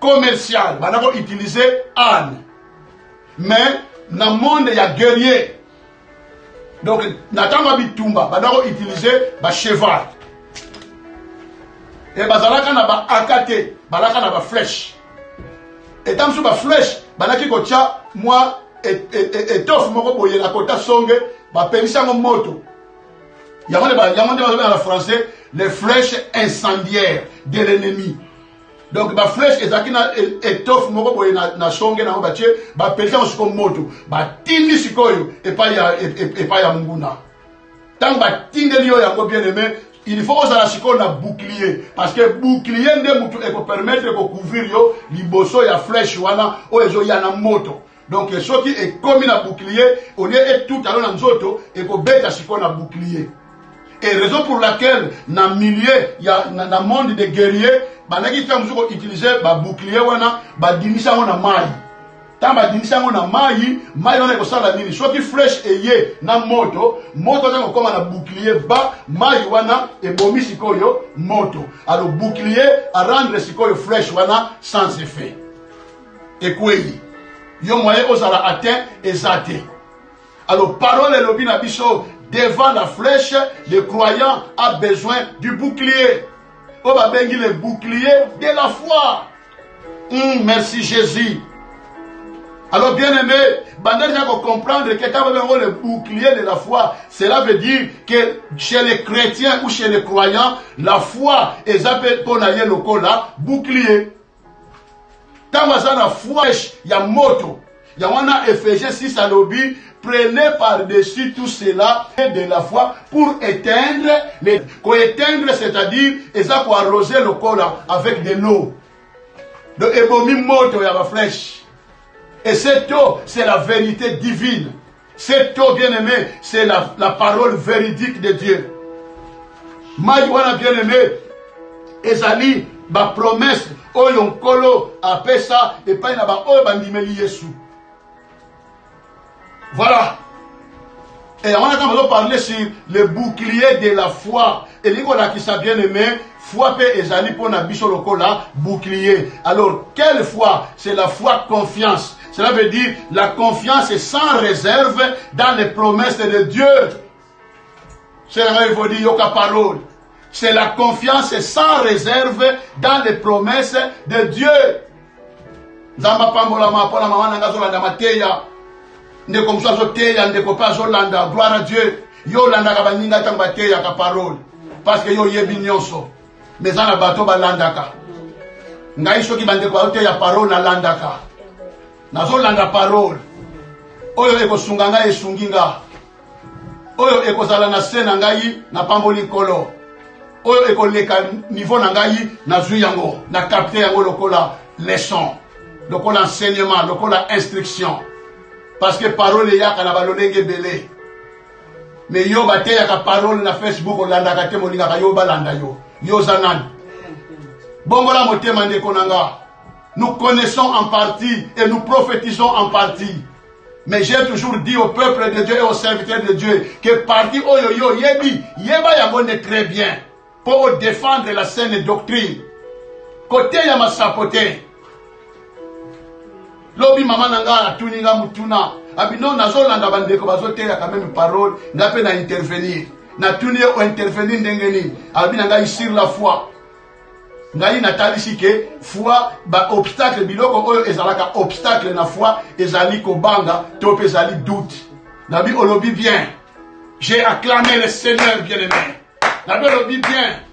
commerciales, banako utiliser âne. Mais dans le monde ya guerrier. Donc Nathan va bitumba, banako utiliser ba cheval. Et bazalaka na ba akate, balaka na ba flèche. Et tant que ba flèche, banaki ko tia moi étoffe moko boye la kota songe ba pelisa mo moto. Yamane en français les flèches incendiaires de l'ennemi. Donc ba flèche ezakina étoffe moko boye na songe na ba tie ba pelisa mo moto. Ba tindi sikoyo et pas ya munguna. Tant ba tindeli yo yango bien aimé, il faut que ça soit un bouclier. Parce que bouclier peut permettre de couvrir les bosso et les flèches ou les moto. Donc, ce qui est comme un bouclier, au lieu de tout à l'heure dans l'autre, il faut mettre un bouclier. Et raison pour laquelle, dans le milieu, dans le monde des guerriers, il faut utiliser un bouclier, il faut tamba dinisa ngo na mai wana ko sala nini soki flèche eye na moto zango koma na bouclier ba mai wana e bomi sikoyo moto alors bouclier à rendre sikoyo flèche wana sans effet et quoi yo moyen osala atteint exaté alors parole et lobi na biso devant la flèche le croyant a besoin du bouclier o ba bengi le bouclier de la foi. Merci Jésus. Alors bien aimé, il faut comprendre que quand on a le bouclier de la foi, cela veut dire que chez les chrétiens ou chez les croyants, la foi est appelée pour aller le cola bouclier. Quand on a la foi, il y a moto. Il y a Ephésiens 6 à l'objet, prenez par-dessus tout cela de la foi pour éteindre les... Pour éteindre, c'est-à-dire, et ça pour arroser le cola avec de l'eau. Donc, ebomi moto, il y a la flèche. Et cette eau, c'est la vérité divine. Cette eau, bien aimé, c'est la parole véridique de Dieu. Maïwana, bien aimé, ezali ba promesse oyo nkolo apesa epai na ba oyo bandimeli Yesu. Voilà. Et on a parlé sur le bouclier de la foi. Et l'Igola qui s'est bien aimé, foi pe ezali pour na biso lokola bouclier. Alors, quelle foi? C'est la foi confiance. Cela veut dire la confiance est sans réserve dans les promesses de Dieu. C'est la veut dire yoka parole. C'est la confiance sans réserve dans les promesses de Dieu. Zamba pambola ma pola mama nanga zolanda mateya. Ndeko mswazo teya ndeko pa zolanda, gloire à Dieu. Yo landa ka baninga tanga teya ka parole. Parce que yo yebi nyonso. Mais ana bato balandaka. Ngai soki bandeko teya parole na landaka. Nazo landa parole. Oyo eko sunga ngai esunginga. Oyo eko zala na sena ngai na pamboli kolo. Oyo eko leka niveau na ngai na zui yango, na capter yango lokola leçon, lokola enseignement, lokola instruction. Parce que parole yaka na balolenge belé. Mais yo bate yaka parole na Facebook olanda ka te molinga ka yo balanda yo. Yo zanan. Bongola motema ndeko nanga. Nous connaissons en partie et nous prophétisons en partie. Mais j'ai toujours dit au peuple de Dieu et aux serviteurs de Dieu que partie oyo yo yebi, yeba yabone très bien pour défendre la saine doctrine. Côté yama sapote. Lobi mama nanga tuninga mutuna. Abino nazolanda bandeko bazote ya quand même parole, n'a pas intervenir. Na tuni o intervenir ndengeni. Abina nga sur la foi. Ngai natalisi ke foi ba obstacle biloko oyo ezalaka obstacle na foi ezali ko banga to ezali doute. Nabi olobi bien. J'ai acclamé le Seigneur bien-aimé. Nabi olobi bien.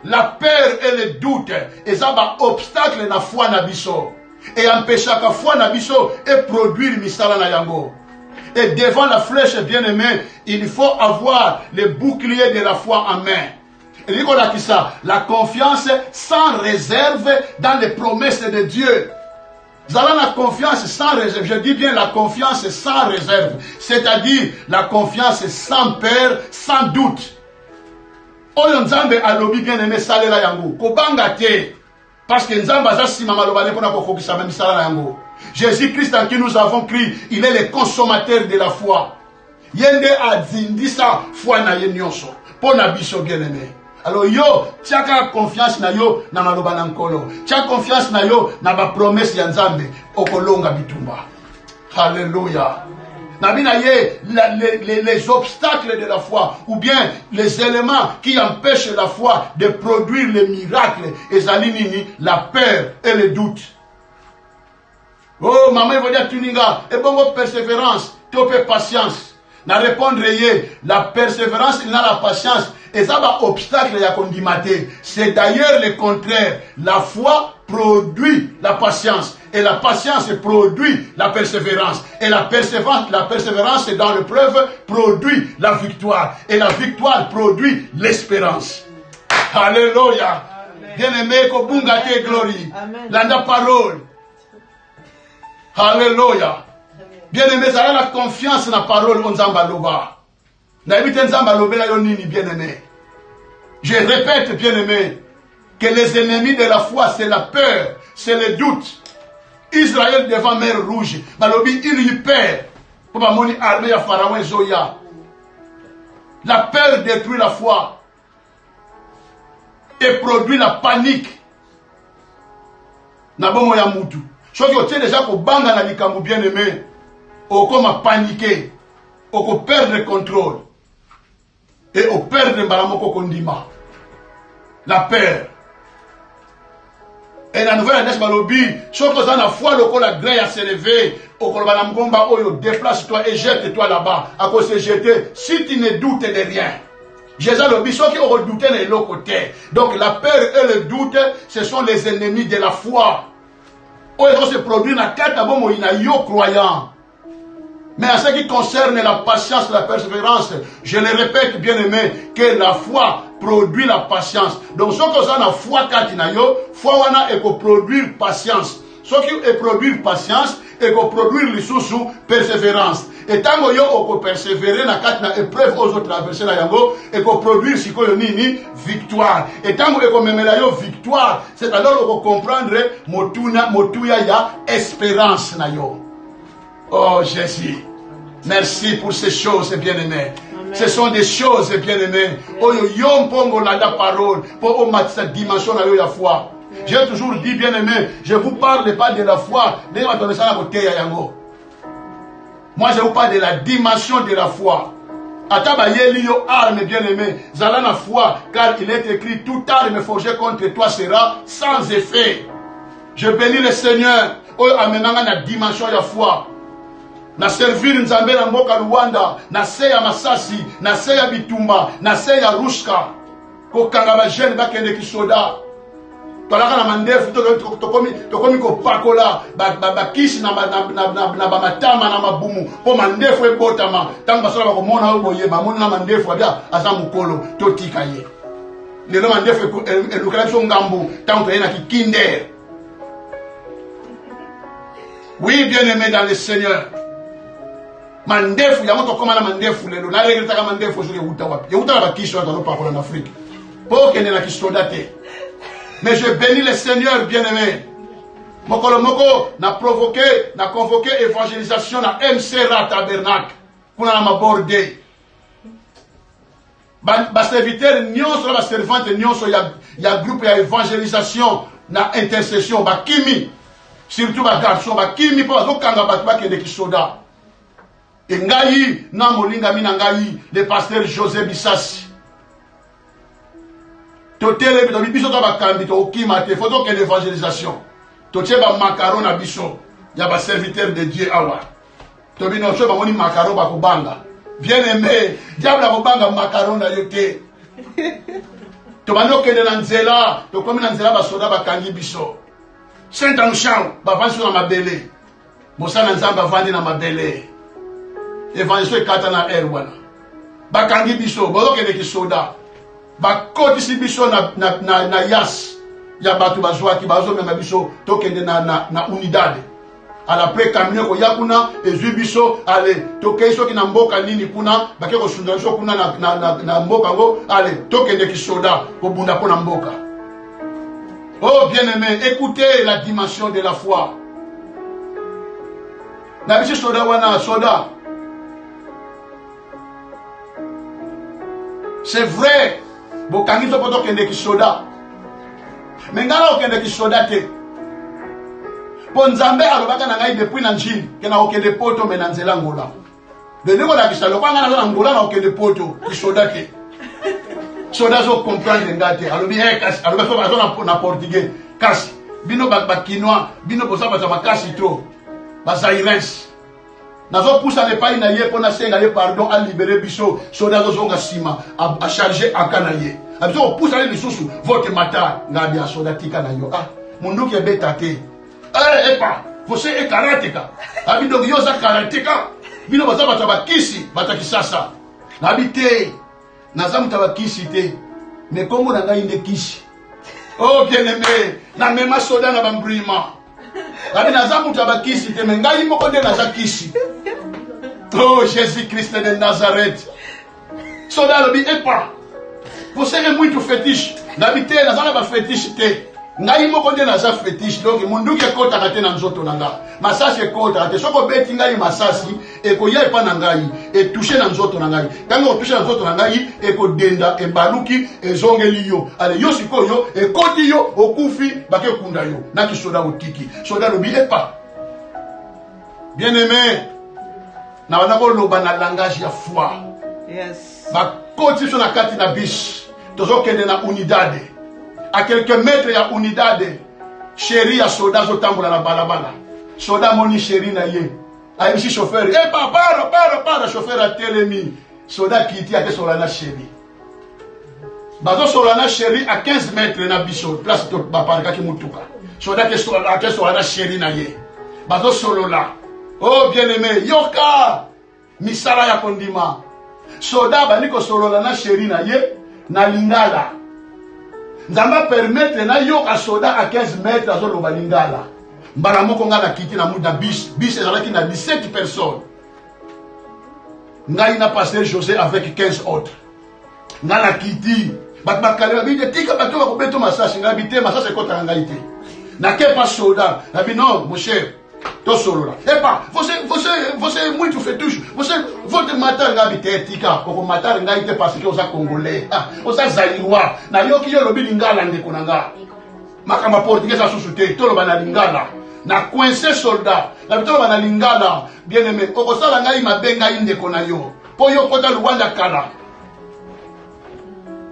La peur et le doute ezaba obstacle na foi na biso. Et empêcher que foi na biso et produire misala na yango. Et devant la flèche bien-aimée, il faut avoir le bouclier de la foi en main. Et dit qu'on a dit ça, la confiance sans réserve dans les promesses de Dieu. Vous avez la confiance sans réserve. Je dis bien la confiance sans réserve. C'est-à-dire la confiance sans peur, sans doute. Oyo nzambe alobi bien-aimé salela yango. Kobanga te. Parce que Jésus-Christ en qui nous avons cru, il est le consommateur de la foi. Yende a dit ça, foi na yenyonso. Pour na biso bien-aimé. Alors yo, tiaka confiance na yo na maloba na nkolo. Tiaka confiance na yo na ba promesse ya Nzambe okolonga bitumba. Alléluia. Les obstacles de la foi ou bien les éléments qui empêchent la foi de produire les miracles et la peur et le doute. Oh, maman, il va dire tuninga, et bon, persévérance, topé patience. Na répondre, la persévérance, il n'a la patience, et ça va obstacle ya kondimate. C'est d'ailleurs le contraire. La foi produit la patience. Et la patience produit la persévérance. Et la persévérance dans l'épreuve produit la victoire. Et la victoire produit l'espérance. Alléluia. Bien-aimé, kobungate glory. Landa parole. Alléluia. Bien-aimé, ça a la confiance dans la parole on Nzamba loba. Na ebite Nzamba lobela yo nini bien-aimé. Je répète bien-aimé que les ennemis de la foi c'est la peur, c'est le doute. Israël devant mer rouge, balobi il y perd. Pour pas moni armée ya pharaon et Zoya. La peur détruit la foi et produit la panique. Na bomo ya mutu. Choki o tient déjà ko banga na likambo bien-aimé. O comme paniquer, o perdre le contrôle et o perdre mbalamoko kondima. La peur. Et la nouvelle année balobi, chose que ça na foi le la gré à s'élever, au kolobana mgomba oyo déplace-toi et jette-toi là-bas à cause de jeter si tu ne doutes de rien. Jésus le dit qui aura douté de l'autre côté. Donc la peur et le doute, ce sont les ennemis de la foi. Oyo se produit na kata bomo ina yo croyant. Mais en ce qui concerne la patience et la persévérance, je le répète bien aimé, que la foi produit la patience. Donc ce que ça na foi katina yo, foi wana et pour produire patience. Ce qui est produire patience et pour produire les sous persévérance. Et tant que yo persévérer na kati na épreuve aux autres traverser na yango et ko produire sikoyo nini victoire. Et tant que ko memela yo victoire, c'est alors ko comprendre motuya ya espérance na yo. Oh Jésus, merci pour ces choses bien-aimées. Ce sont des choses bien-aimées. Oh yo mpongo la parole pour matisa dimension na yo ya foi. J'ai toujours dit bien-aimé, je vous parle pas de la foi, moi je vous parle de la dimension de la foi. Ataba yeli yo arme bien-aimé, zala na foi, car il est écrit toute arme forgée contre toi sera sans effet. Je bénis le Seigneur, oh amenanga na dimension de la foi. Na servir nzambe na mboka Rwanda, na seya masasi, na seya bitumba, na seya ruska. Ko kanga ba jeune ba kende ki soda. Tolaka na mandefu tokomi ko pakola ba kisi na ba matama na mabumu po mandefu ebotama tango basola ba komona oboye ba mona mandefu abia asa mukolo totika ye. Lelo mandefu elukala biso ngambu tango toyena ki kinder. Oui, bien-aimé dans le Seigneur. Mandefu ya moto koma na mandefu lelo na regreta ka mandefu zo yeuta wapi yeuta ba kiso ya talopa ko na Afrique po kende na kisoda te. Mais je bénis le Seigneur bien-aimé. Mokolo moko na provoqué, na convoqué évangélisation na MCRA Tabernacle kuna na maborde. Ba serviteur nyonso ba servante nyonso ya groupe ya évangélisation na intercession ba kimi surtout ba garçon ba kimi po zo kanga ba kende kisoda. Et ngai na molinga mina ngai le pasteur José Bissassi. Totele bito biso to bakambi to okima te foto que l'évangélisation. Totie ba macaron na biso ya ba serviteur de Dieu awa. To bino so ba moni macaron ba kobanga. Bien aimé, diable ko banga macaron na yote. To bano kende na nzela, to komi na nzela ba soda ba kangi biso. Saint-Anchan ba vansi na mabele. Mosana nzamba vandi na mabele. Évangélisation kata na erwana. Ba kangi biso, bozo kende ki soda. Ba koti si biso na yas ya batu bazwa ki bazo mema biso tokende na unidade ala pre camion ko yakuna ezwi biso ale tokeiso ki na mboka nini kuna bake ko sunda biso kuna na mboka ngo ale tokende ki soda ko bunda ko na mboka. Oh bien-aimé, écoutez la dimension de la foi. Na biso soda wana soda. C'est vrai. Bokangi to poto kende ki soda. Mengala okende ki soda te. Po nzambe alobaka na ngai depuis na njini kena okende poto menanzela ngola. Beneko la kisalo kwa ngana na ngola na okende poto ki soda te. Soda zo comprendre ngate. Alobi kasi alobi so bazo na portugais kasi. Bino ba kinois, bino bosa ba makasi tro. Ba zairens. Nazo poussa le pays na ye pona senga ye pardon à libérer biso soda zo zonga sima a charger akana ye. Abiso poussa le bisusu vote mata ngabi a soda tika na yo. Ah, munduki ebeta te. Epa, você e karateka. Abi donc yo za karateka. Bino baza batabakisi batakisasa. Nabi te. Nazamu tabakisi te. Me kongo na ngai nde kisi. Oh bien-aimé, na mema soda na bambrima. Abi nazamu tabakisi te me ngai moko nde nazakisi. Oh Jésus-Christ de Nazareth. Soda lobi epa. Você é muito fetiche. Nabi te nazala ba fetiche te. Ngai moko nde naza fetiche donc munduki ekota kate na nzoto nanga. Masasi ekota kate soko beti ngai masasi ekoya epa na ngai e toucher na nzoto na ngai. Kango toucher na nzoto na ngai ekodenda ebaluki ezongeli yo. Ale yo sikoyo ekoti yo okufi bake kunda yo. Naki soda otiki. Soda lobi epa. Bien-aimé, na wana ko loba na langage ya foi. Yes. Ba koti so na kati na bish. Tozo kende na unidade. À quelques mètres ya unidade. Chéri ya soda zo tambola na balabala. Soda moni chéri na ye. Ayishi chauffeur. Eh para chauffeur a telemi. Soda kiti ate sola na chéri. Bazo sola na chéri à 15 mètres na biso. Place to ba parka ki mutuka. Soda ke sola na chéri na ye. Bazo solo la. Oh bien-aimé, yoka misala ya kondima. Soda baliko solo na chéri na ye na lingala. Nzamba permettre na yoka soda à 15 mètres azo loba lingala. Mbara moko ngala kiti na muda bis ezalaki na 17 personnes. Ngaïna pasteur José avec 15 autres. Ngala Kiti. Batmakale babide tika bato ba kobeto masasi ngabite masasi kota ngaite. Na ke pas soldat. Nabi non mon cher. To solo là. Eh pas, você muito fetucho. Votre matar ngabite tika koko matar ngaite parce que oza congolais. Ah, oza zaliwa. Na yoki yo lobi lingala ndeko nanga. Makamba portugais a susute to lo bana lingala. Na coincé soldat. Na bitolo bana lingala. Bien aimé. Koko sala ngai mabenga indeko na yo. Po yo kota Luanda kala.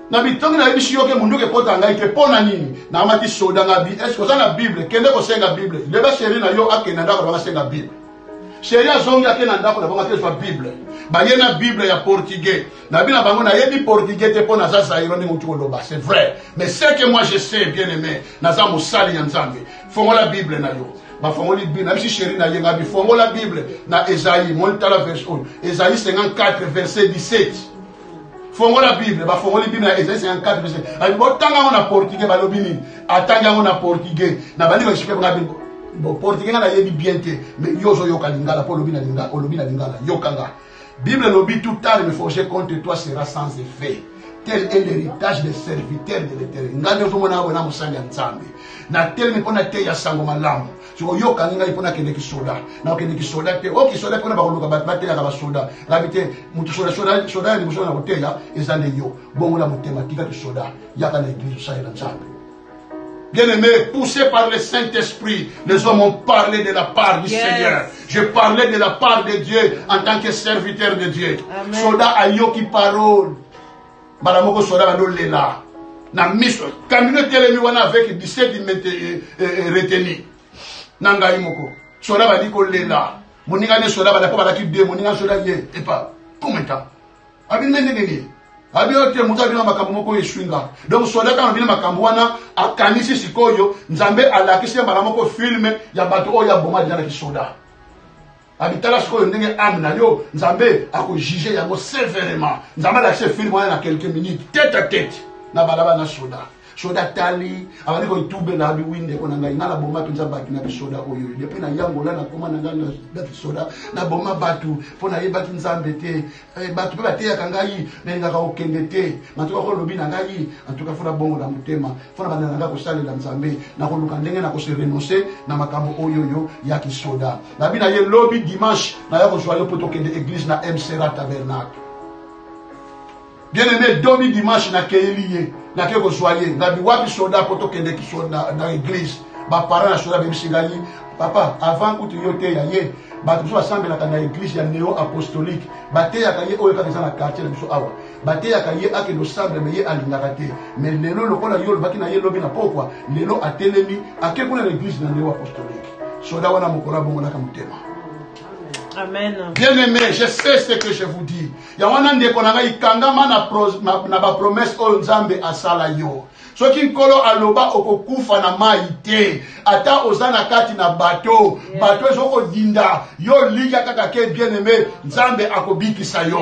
Na bitongi na bishi yoke mundu ke kota ngai ke pona nini na amati soda ngabi est-ce que ça na bible kende ko senga bible leba chéri na yo akena ndako ba senga bible chéri azongi akena ndako na ba keswa bible ba yena bible ya portugais na bina bango na yebi portugais te pona za zairo ni mutu loba c'est vrai mais c'est que moi je sais bien aimé na za musali ya nzambe fongo la bible na yo ba fongo li bible na bishi chéri na yenga bi fongo la bible na Esaïe mon tala verset 1 Esaïe 54 verset 17 fongo la Bible, ba fongo la Bible na Esaïe 54 verset. Abi botanga na portugais ba lobini, atanga na portugais. Na bali ba shike ngabi bo portugais na yebi bien te, mais yozo yoka lingala po lobina lingala, o lobina lingala yokanga. Bible lobi tout tard me forger contre toi sera sans effet. Tel est l'héritage des serviteurs de l'Éternel. Ngane zo mona bona musanga nzambe. Na tel me pona te ya sango malamu. So yoka ninga ipona kende kisoda. Na kende kisoda te. O kisoda pona ba koluka batete ya ba soda. Labite mutu soda ni musona hoteya ezande yo. Bongo la mathématique kisoda. Yaka na église ça na nzambe. Bien-aimés, poussés par le Saint-Esprit, les hommes ont parlé de la part du Seigneur. Je parlais de la part de Dieu en tant que serviteur de Dieu. Soda ayoki parole. Balamoko soda ba lela. Na miso kamino telemi wana avec 17 retenus. Nanga imoko. Soda ba diko lela. Moninga ne soda ba da ko ba ki de moninga soda ye et pas. Combien de temps? Abi nene nene. Abi ote muta bina makambo moko yeswinga. Donc soda kana bina makambo wana akanisi sikoyo nzambe alakisi mbala moko filme ya bato oya boma dina ki soda. Abitala sikoyo ndenge amna yo nzambe ako juger yango sévèrement. Nzambe alakisi film wana na quelques minutes tête à tête na balaba na soda. Soda tali abali ko tube na bi winde ko nanga ngala boma pinza baki na soda oyo depuis na yango la na koma nanga na soda na boma batu pona yebaki nzambe te batu pe bateya kangai menga ka okende te matuka ko lobi nanga yi antuka fona bongo la mutema fona bana nanga ko sale la nzambe na ko luka ndenge na ko se renoncer na makambo oyo yo ya ki soda na bina ye lobi dimanche na ya ko joyo poto kende église na MCRA tabernacle. Bien-aimé, domi dimanche na keeliye na ke ko soyer na bi wapi soda poto kende ki soda na église ba parents na soda be singali papa avant que tu yote ya ye ba tu assemble na église ya néo apostolique ba te ya kaye oyo ka na quartier biso awa ba te ya kaye ake do semble me ye alingaka te mais lelo lokola yo baki na ye lobi na pokwa lelo atelemi ake kuna l'église na néo apostolique soda wana mokora bongo na kamutema. Amen. Bien-aimé, je sais ce que je vous dis. Yawana ndeko nanga ikangama na ba promesse o nzambe asala yo. Soki nkolo aloba okokufa na maite ata ozana kati na bateau bateau ezoko dinda yo liga kaka ke bien-aimé nzambe akobikisa yo.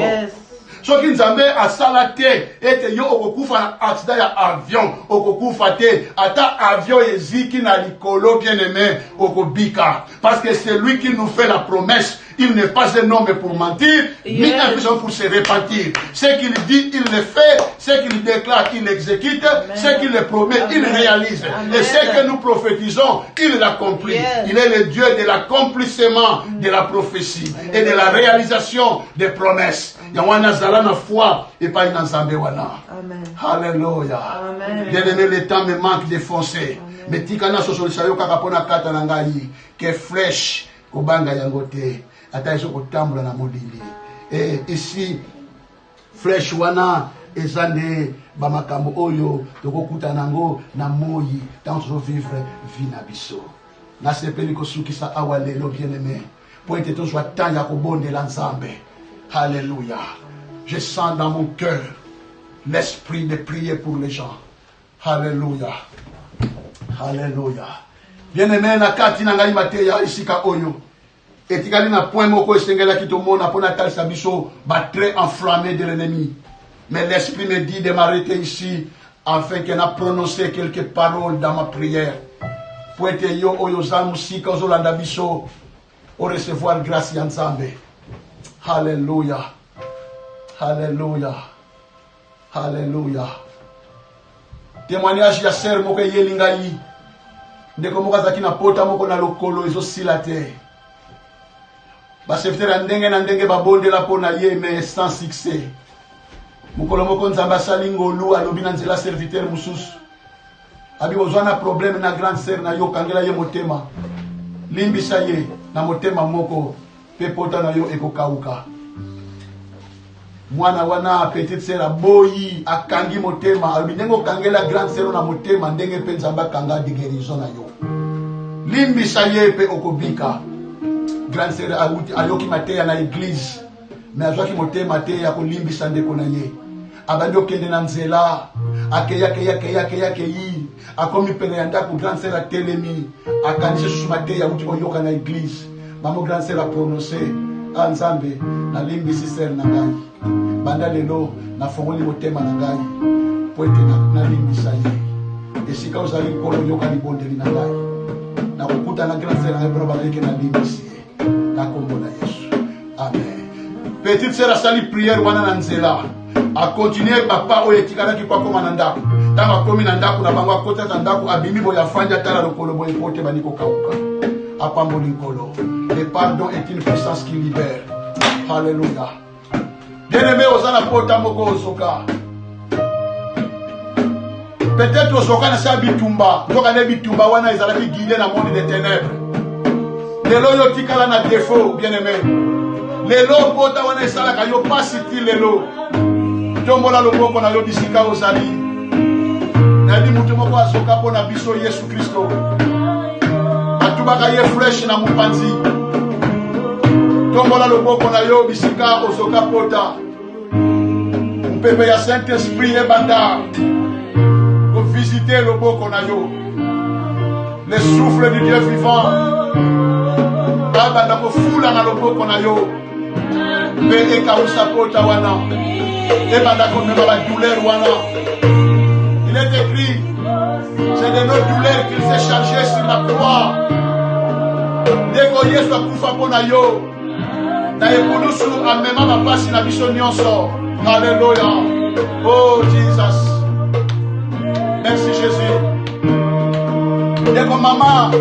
Soki nzambe asala te ete yo okokufa na accident ya avion okokufa te ata avion eziki na likolo bien-aimé okobika parce que c'est lui qui nous fait la promesse. Il n'est pas un homme pour mentir, ni un vision pour se repentir. Ce qu'il dit, il le fait. Ce qu'il déclare, il l'exécute. Ce qu'il le promet, il réalise. Et ce que nous prophétisons, il l'accomplit. Il est le Dieu de l'accomplissement de la prophétie et de la réalisation des promesses. Yawana zala na foi et pas une nzambe wana. Alléluia. Bien-aimé, le temps me manque de foncer. Mais tikana sosolisayo yo kaka pona kata na ngai que flèche kobanga yangote. Attention au tambour na molili. Et ici, flèche wana ezande bamakambo oyo tokokuta nango na moyi tant vivre vie na biso. Na sepeli ko sukisa awa lelo bien-aimé. Pour être tous soit tant ya kobonde la nzambe. Alléluia. Je sens dans mon cœur l'esprit de prier pour les gens. Alléluia. Alléluia. Bien-aimé na kati na ngai mateya isika oyo. Et tu as point moko esengela ki to mona pona tal sabiso ba très enflammé de l'ennemi. Mais l'esprit me dit de m'arrêter ici afin qu'elle a prononcé quelques paroles dans ma prière. Pour être yo oyo zamu sika ozolanda biso o recevoir grâce ya nzambe. Alléluia. Alléluia. Alléluia. Témoignage ya sœur moko yelinga yi. Ndeko moko azaki na pota moko na lokolo ezosila te. Ba serviteur ndenge na ndenge babondela pona ye mais sans succès. Mukolo moko nzamba asali ngolu alobi na nzela serviteur mususu. Abi ozwana problème na grande sœur na yo kangela ye motema. Limbisa ye na motema moko pe pota na yo ekokauka. Mwana wana petite sœur aboyi akangi motema alobi ndenge okangela grande sœur na motema ndenge pe nzamba kanga de guérison na yo. Limbisa ye pe okobika. Grande sœur ayoki mateya na église mais azwaki motema te ya kolimbisa ndeko na ye. Abandi okende na nzela akeyi akomi pene ya ndako grande sœur atelemi akanisi susu mateya uti koyoka na église. Mamo grande sœur a prononcé Nzambe na limbisi sœur na ngai. Banda lelo na fongoli motema na ngai po ete na limbisa ye. Esika ozali nkolo yoka libondeli na ngai. Na kokuta na grande sœur na ngai mpona baleki na limbisi ye. Na kombo na Yesu. Amen. Petite sœur asali prière wana na nzela. A continuer papa oyo etikalaki kwa koma na ndako. Tanga komi na ndako na bango akota na ndako abimi boya fanja tala lokolo boye pote baniko kauka. Apamboli nkolo. Le pardon est une puissance qui libère. Alléluia. Bien-aimé ozana pota moko ozoka. Peut-être ozoka na sa bitumba. Zoka ne bitumba wana ezalaki guidé na monde des ténèbres. Lelo yo tikala na défaut, bien-aimé. Lelo pota wana esalaka yo pasi ti lelo. Tombola loboko na yo bisika ozali. Na di mutu moko azoka pona biso Yesu Kristo. Atubaka ye fresh na mupanzi. Tombola loboko na yo bisika ozoka pota. Mpepe ya Saint-Esprit e banda. Pour visiter loboko na yo. Le souffle du Dieu vivant. Banda ko fula na loboko na yo. Pe e kausa pota wana. Et banda ko mema la douleur wana. Il est écrit, c'est de nos douleurs qu'il s'est chargé sur la croix. Dès que Yesu akufa pona yo. Na ekulusu amema mapasi na biso nyonso. Alléluia. Oh Jesus. Merci Jésus. Dès que maman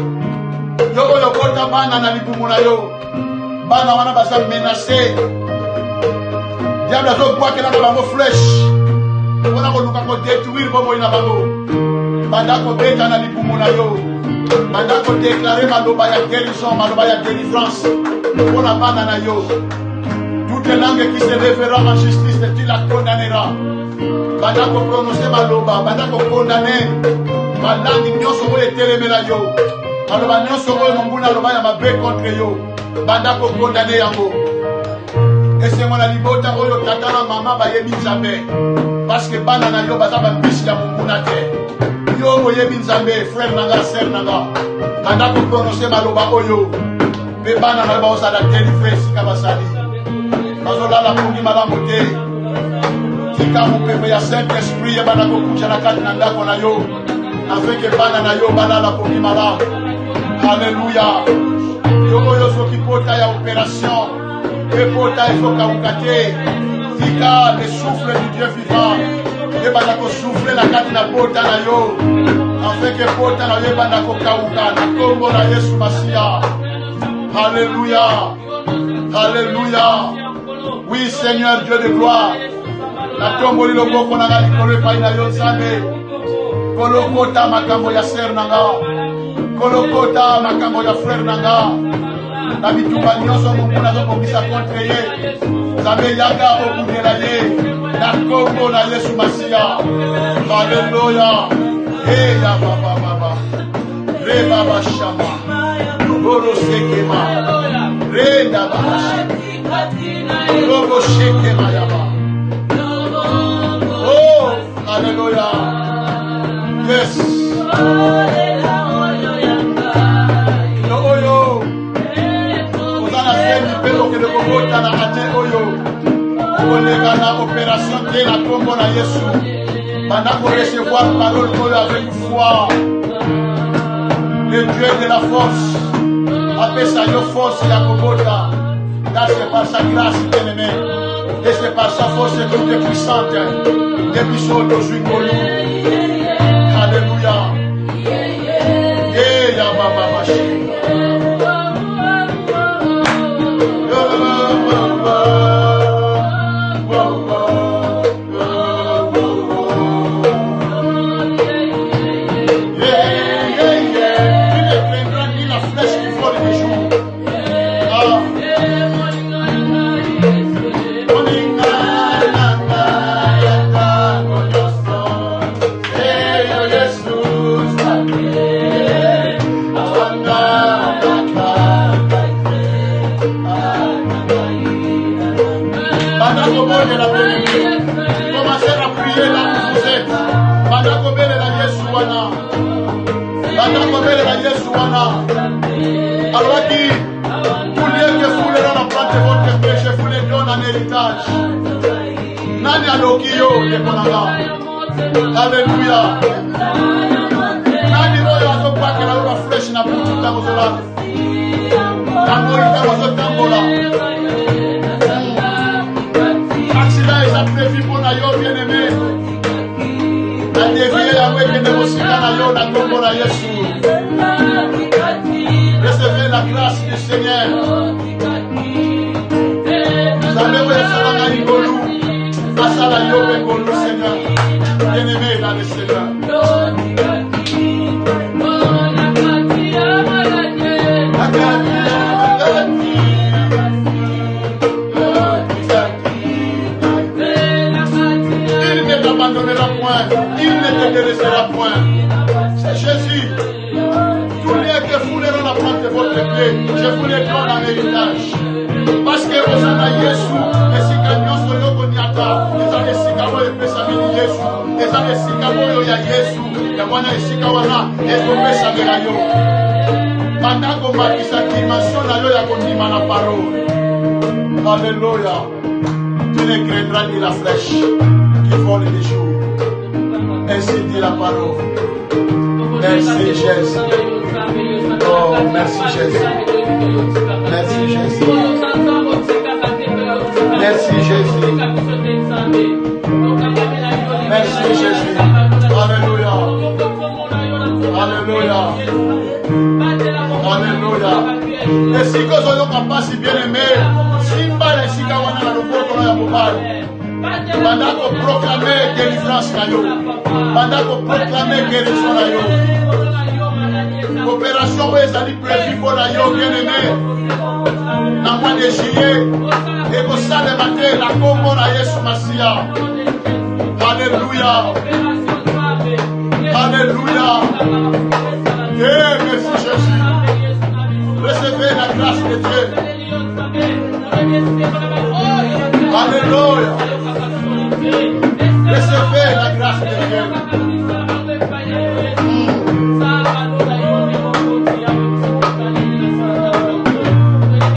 yo oyo kota bana na libumu na yo. Bana wana basa menacé. Diable azo kwakela na bango flèche. Wana ko luka ko détruire bomo ina bango. Banda ko beta na libumu na yo. Banda ko déclarer maloba ya guérison, maloba ya délivrance. Pour la bana na yo. Toute langue qui se lèvera en justice, tu la condamneras. Banda ko prononcer maloba, banda ko condamner. Ma langue nyonso oyo etelemela yo. Maloba nyonso oyo monguna loba ya mabe contre yo. Banda ko condamner yango. Et c'est mon libota oyo tata na mama ba yebi nzambe. Parce que bana na yo baza ba bishi ya monguna te. Yo oyebi nzambe, frère nanga, sœur nanga. Banda ko prononcer maloba oyo. Pe bana na ba osala délivrer sika basali. Bazola la pongi malamu te. Tika mu pepe ya Saint-Esprit ya bana ko kucha na kati na ndako na yo. Afin que bana na yo bana la pongi malamu. Alléluia. Yo oyo soki pota ya opération. Que pota il faut kaukate. Tika le souffle du Dieu vivant. Et bana ko souffle la kati na pota na yo. Afin que pota na yo bana ko kauka na kombo na Yesu Masia. Alléluia. Alléluia. Oui, Seigneur Dieu de gloire. La tomboli loboko na ngali kolo pa ina yo nzambe. Kolokota makambo ya sœur nanga. Kolokota makambo ya frère nanga. Na bitumba nyonso mungu na zokobisa contre ye. Nzambe yanga okundela ye. Na kombo na Yesu Masia. Alléluia. Hey ya baba. Re baba shama. Goro sekema. Re da baba. Logo shekema yaba. Oh, Alléluia. Yes. Oyo. Ozana semi pelo que le kobota na ate oyo. Olega na opération de la combo na Yesu. Pendant qu'on recevoir parole oyo avec foi. Le Dieu de la force. Appelle ça yo force ya kobota. Car c'est par sa grâce bien-aimé. Et c'est par sa force que nous sommes puissantes. Depuis son dos, alléluia. Et ya baba machi. Alors qui tous les que foulez dans la plante de votre péché, vous les donne en héritage. Nani alokio de Konanga. Alléluia. Nani roya azokwa que la loi fraîche n'a plus tout à vos oreilles. Tango ita vos tangola. Accident est prévu pour la yo bien aimé. La dévier avec les négociations na yo na tombo na Yesu. Recevez la grâce du Seigneur. Vous allez voir ça dans la Igolou. Face à la Yobe Igolou, Seigneur. Bien-aimé dans le Seigneur. Il ne t'abandonnera point. Il ne te délaissera point. C'est Jésus. Tous les que fouleront la plante de votre pied, je vous les donne en héritage. Parce que vous en avez Yesu, et si quelqu'un se le connaîtra, les années si kabo et pesamini Yesu, les années si kabo yo ya Yesu, et wana et si kawana, et vous pesamira yo. Pendant qu'on marque sa dimension, na yo ya konima la parole. Alléluia. Tu ne craindras ni la flèche qui vole les jours. Ainsi dit la parole. Merci Jésus. Oh, merci Jésus. Merci Jésus. Merci Jésus. Merci Jésus. Alléluia. Alléluia. Alléluia. Et si que nous sommes pas si bien aimés, Simba et Sikawana dans le porte de la mobile. Pendant qu'on proclamait délivrance na yo, pendant qu'on proclamait guérison na yo, opération où ils allaient prévu pour la yo bien aimé, dans le mois de juillet, et pour ça le matin, la combo na Yesu Masia. Alléluia. Alléluia. Et merci Jésus. Recevez la grâce de Dieu. Alléluia. Recevez la grâce de Dieu.